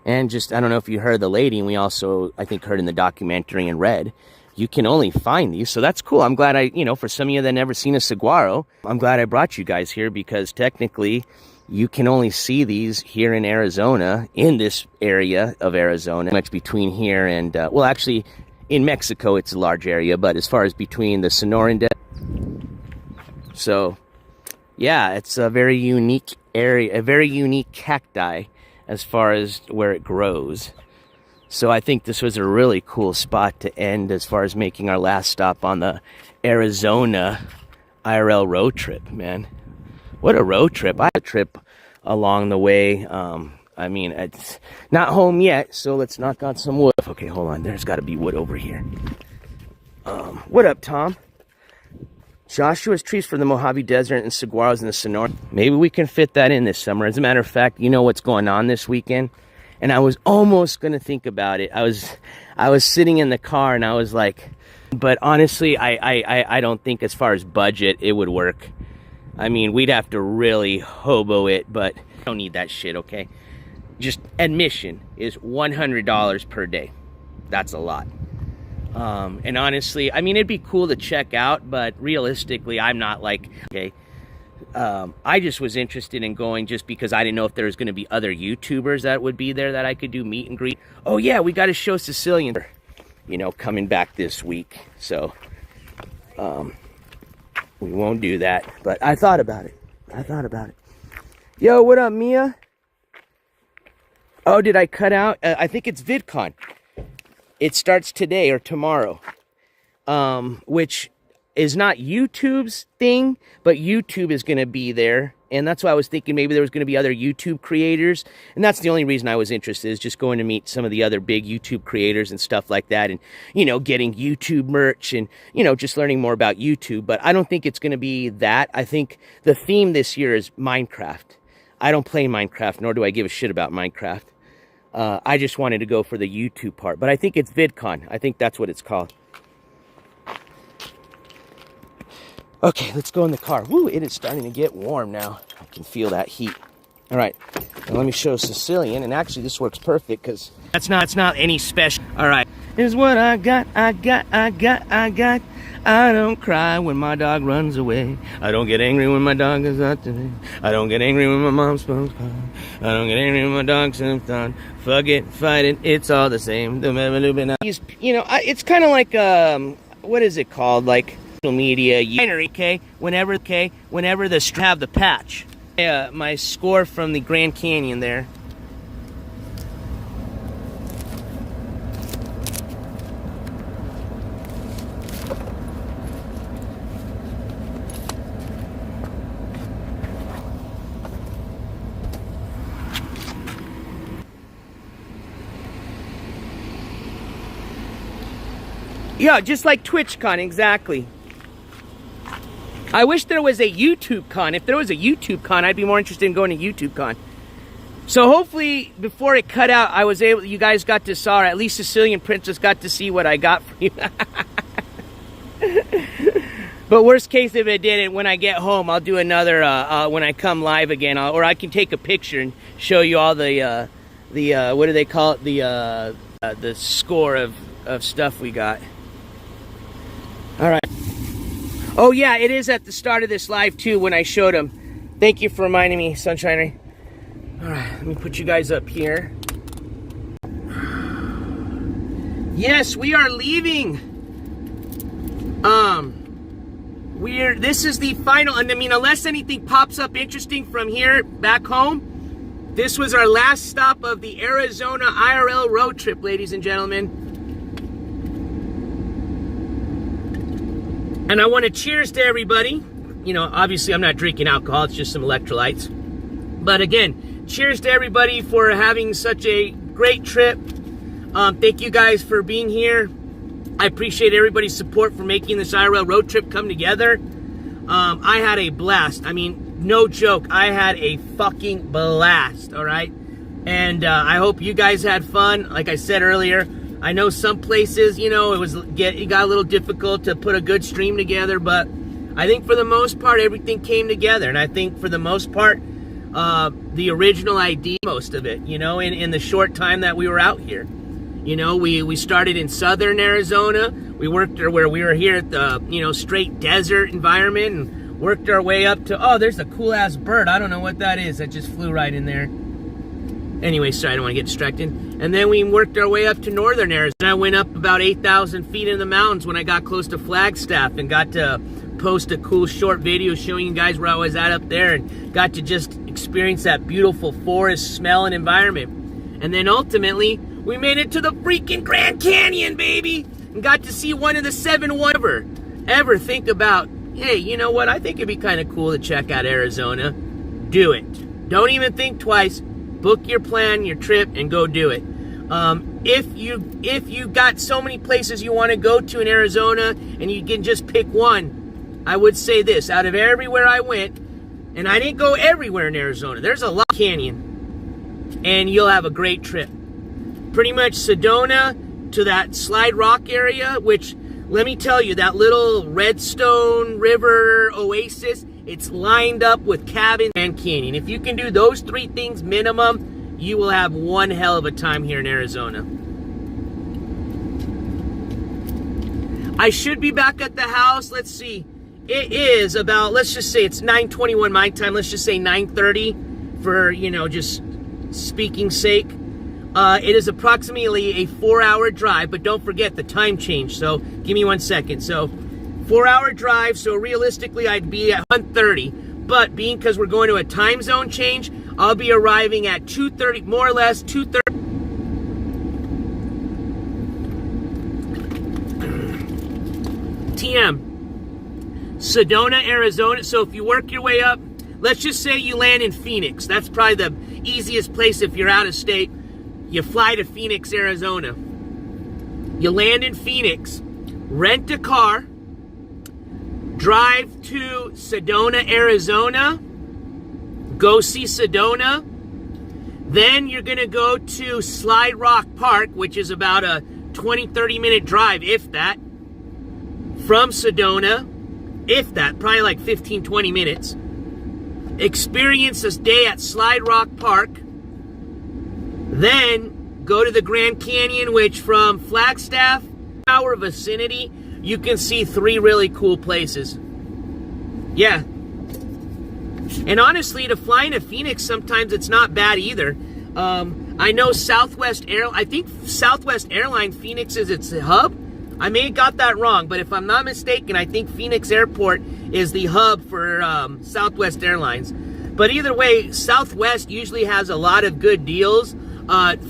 And just, I don't know if you heard the lady, and we also, I think, heard in the documentary and read, you can only find these. So that's cool. I'm glad for some of you that never seen a saguaro, I'm glad I brought you guys here, because technically you can only see these here in Arizona, in this area of Arizona, much between here and, well, actually, in Mexico, it's a large area, but as far as between the Sonoran Desert. So, yeah, it's a very unique area, a very unique cacti as far as where it grows. So I think this was a really cool spot to end as far as making our last stop on the Arizona IRL road trip, man. What a road trip. I had a trip along the way. I mean, it's not home yet, so let's knock on some wood. Okay, hold on. There's got to be wood over here. What up, Tom? Joshua's trees for the Mojave Desert and saguaros in the Sonora. Maybe we can fit that in this summer. As a matter of fact, you know what's going on this weekend? And I was almost going to think about it. I was sitting in the car and I was like, but honestly, I don't think as far as budget, it would work. I mean, we'd have to really hobo it, but I don't need that shit, okay? Just admission is $100 per day. That's a lot. And honestly, I mean, it'd be cool to check out, but realistically, I'm not like, okay. I just was interested in going just because I didn't know if there was going to be other YouTubers that would be there that I could do meet and greet. Oh yeah, we got to show Sicilian, coming back this week. So, we won't do that, but I thought about it. Yo, what up, Mia? Oh, did I cut out? I think it's VidCon. It starts today or tomorrow, which is not YouTube's thing, but YouTube is going to be there. And that's why I was thinking maybe there was going to be other YouTube creators. And that's the only reason I was interested, is just going to meet some of the other big YouTube creators and stuff like that. And, getting YouTube merch and, just learning more about YouTube. But I don't think it's going to be that. I think the theme this year is Minecraft. I don't play Minecraft, nor do I give a shit about Minecraft. I just wanted to go for the YouTube part. But I think it's VidCon. I think that's what it's called. Okay, let's go in the car. Woo, it is starting to get warm now. I can feel that heat. All right, now let me show Sicilian. And actually, this works perfect because that's not any special. All right, here's what I got. I don't cry when my dog runs away. I don't get angry when my dog is out today. I don't get angry when my mom smokes pot. I don't get angry when my dog sits on. Fuck it, fight it, it's all the same. It's kind of like, what is it called? Like, media, okay? Whenever the have the patch. My score from the Grand Canyon there. Yeah, just like TwitchCon, exactly. I wish there was a YouTube con. If there was a YouTube con, I'd be more interested in going to YouTube con. So hopefully, before it cut out, you guys got to saw, or at least Sicilian Princess got to see what I got for you. But worst case, if it didn't, when I get home, I'll do another, when I come live again, or I can take a picture and show you all the what do they call it? The score of stuff we got. All right. Oh, yeah, it is at the start of this live, too, when I showed them. Thank you for reminding me, Sunshiner. All right, let me put you guys up here. Yes, we are leaving. This is the final, and I mean, unless anything pops up interesting from here back home, this was our last stop of the Arizona IRL road trip, ladies and gentlemen. And I want to cheers to everybody. Obviously I'm not drinking alcohol, it's just some electrolytes. But again, cheers to everybody for having such a great trip. Thank you guys for being here. I appreciate everybody's support for making this IRL road trip come together. I had a blast. I mean, no joke, I had a fucking blast, all right? And I hope you guys had fun. Like I said earlier, I know some places, you know, it got a little difficult to put a good stream together, but I think for the most part, everything came together. And I think for the most part, the original idea, most of it, you know, in the short time that we were out here. You know, we started in southern Arizona. We worked where we were here at the, you know, straight desert environment, and worked our way up to, oh, there's a cool-ass bird. I don't know what that is. That just flew right in there. Anyway, sorry, I don't want to get distracted. And then we worked our way up to northern Arizona. I went up about 8,000 feet in the mountains when I got close to Flagstaff, and got to post a cool short video showing you guys where I was at up there, and got to just experience that beautiful forest smell and environment. And then ultimately, we made it to the freaking Grand Canyon, baby, and got to see one of the 7 wonders. Ever think about, hey, you know what? I think it'd be kind of cool to check out Arizona. Do it. Don't even think twice. Book your plan, your trip, and go do it. If you got so many places you want to go to in Arizona, and you can just pick one, I would say this: out of everywhere I went, and I didn't go everywhere in Arizona, there's a lot of canyon, and you'll have a great trip. Pretty much Sedona to that Slide Rock area, which, let me tell you, that little Redstone River oasis, it's lined up with cabins and canyon. If you can do those 3 things minimum, you will have one hell of a time here in Arizona. I should be back at the house. Let's see. It is about, let's just say it's 9:21 my time. Let's just say 9:30 for, you know, just speaking sake. It is approximately a 4-hour drive, but don't forget the time change. So give me 1 second. So 4-hour drive, so realistically I'd be at 1:30, but because we're going to a time zone change, I'll be arriving at 2:30, more or less 2:30 t.m. Sedona, Arizona. So if you work your way up, let's just say you land in Phoenix. That's probably the easiest place if you're out of state. You fly to Phoenix, Arizona. You land in Phoenix, rent a car, drive to Sedona, Arizona, go see Sedona. Then you're going to go to Slide Rock Park, which is about a 20-30 minute drive, if that, from Sedona, if that, probably like 15-20 minutes. Experience this day at Slide Rock Park. Then go to the Grand Canyon, which from Flagstaff, our vicinity, you can see 3 really cool places. Yeah. And honestly, to fly into Phoenix, sometimes it's not bad either. I know I think Southwest Airline Phoenix is its hub. I may have got that wrong, but if I'm not mistaken, I think Phoenix Airport is the hub for Southwest Airlines. But either way, Southwest usually has a lot of good deals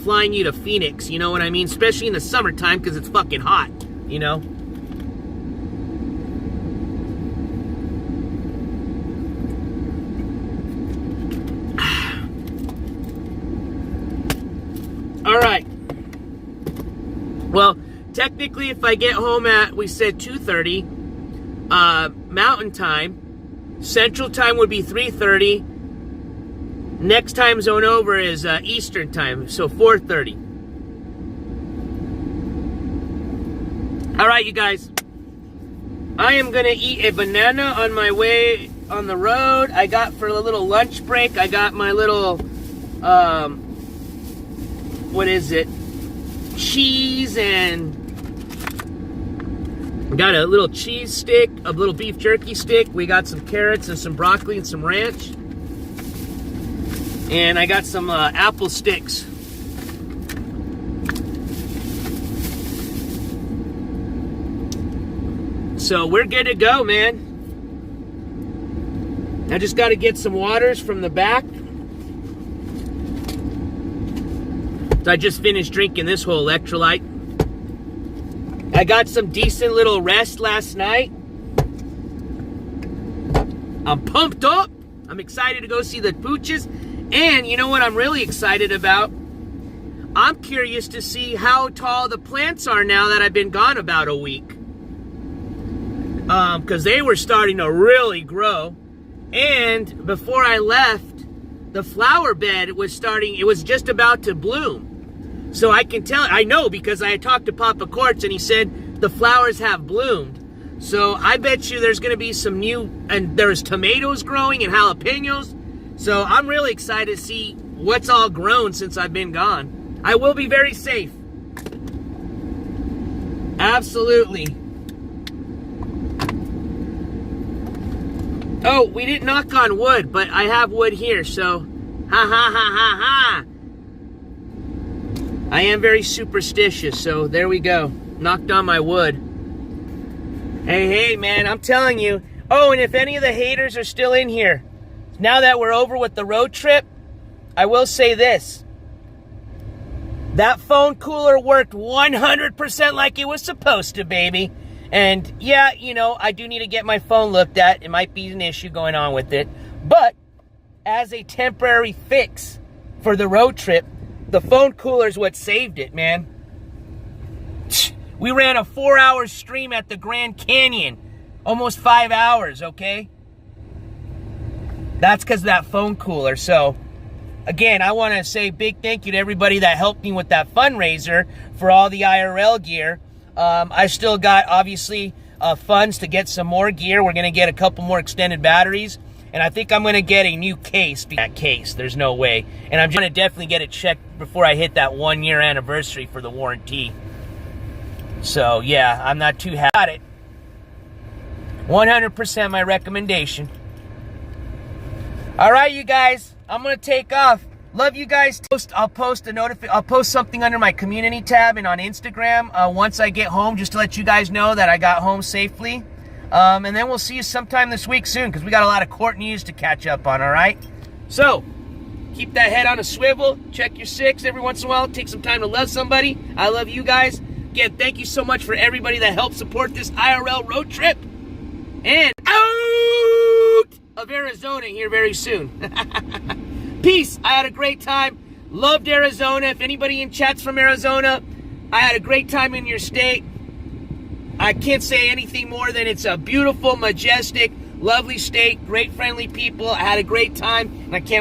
flying you to Phoenix, you know what I mean? Especially in the summertime, because it's fucking hot, you know? All right. Well, technically, if I get home at, we said 2:30, Mountain Time, Central Time would be 3:30. Next time zone over is Eastern Time, so 4:30. All right, you guys. I am going to eat a banana on my way on the road. I got for a little lunch break, I got my little, what is it? Cheese, and got a little cheese stick, a little beef jerky stick. We got some carrots and some broccoli and some ranch. And I got some apple sticks. So we're good to go, man. I just got to get some waters from the back. So I just finished drinking this whole electrolyte. I got some decent little rest last night. I'm pumped up. I'm excited to go see the pooches. And you know what I'm really excited about? I'm curious to see how tall the plants are now that I've been gone about a week. Because they were starting to really grow. And before I left, the flower bed was starting, it was just about to bloom. So I can tell, I know because I talked to Papa Quartz and he said the flowers have bloomed. So I bet you there's going to be some new, and there's tomatoes growing and jalapenos. So I'm really excited to see what's all grown since I've been gone. I will be very safe. Absolutely. Oh, we didn't knock on wood, but I have wood here, so ha ha ha ha ha. I am very superstitious, so there we go. Knocked on my wood. Hey, man, I'm telling you. Oh, and if any of the haters are still in here, now that we're over with the road trip, I will say this. That phone cooler worked 100% like it was supposed to, baby. And yeah, you know, I do need to get my phone looked at. It might be an issue going on with it. But as a temporary fix for the road trip, the phone cooler is what saved it, man. We ran a 4-hour stream at the Grand Canyon. Almost 5 hours, okay? That's because of that phone cooler. So, again, I want to say big thank you to everybody that helped me with that fundraiser for all the IRL gear. I still got, obviously, funds to get some more gear. We're going to get a couple more extended batteries. And I think I'm going to get a new case. That case, there's no way. And I'm going to definitely get it checked before I hit that 1-year anniversary for the warranty. So, yeah, I'm not too happy about it. 100% my recommendation. All right, you guys, I'm going to take off. Love you guys. I'll post something under my community tab and on Instagram once I get home, just to let you guys know that I got home safely. And then we'll see you sometime this week soon, because we got a lot of court news to catch up on, all right? So, keep that head on a swivel. Check your six every once in a while. Take some time to love somebody. I love you guys. Again, thank you so much for everybody that helped support this IRL road trip. And out of Arizona here very soon. Peace. I had a great time. Loved Arizona. If anybody in chat's from Arizona, I had a great time in your state. I can't say anything more than it's a beautiful, majestic, lovely state. Great, friendly people. I had a great time, and I can't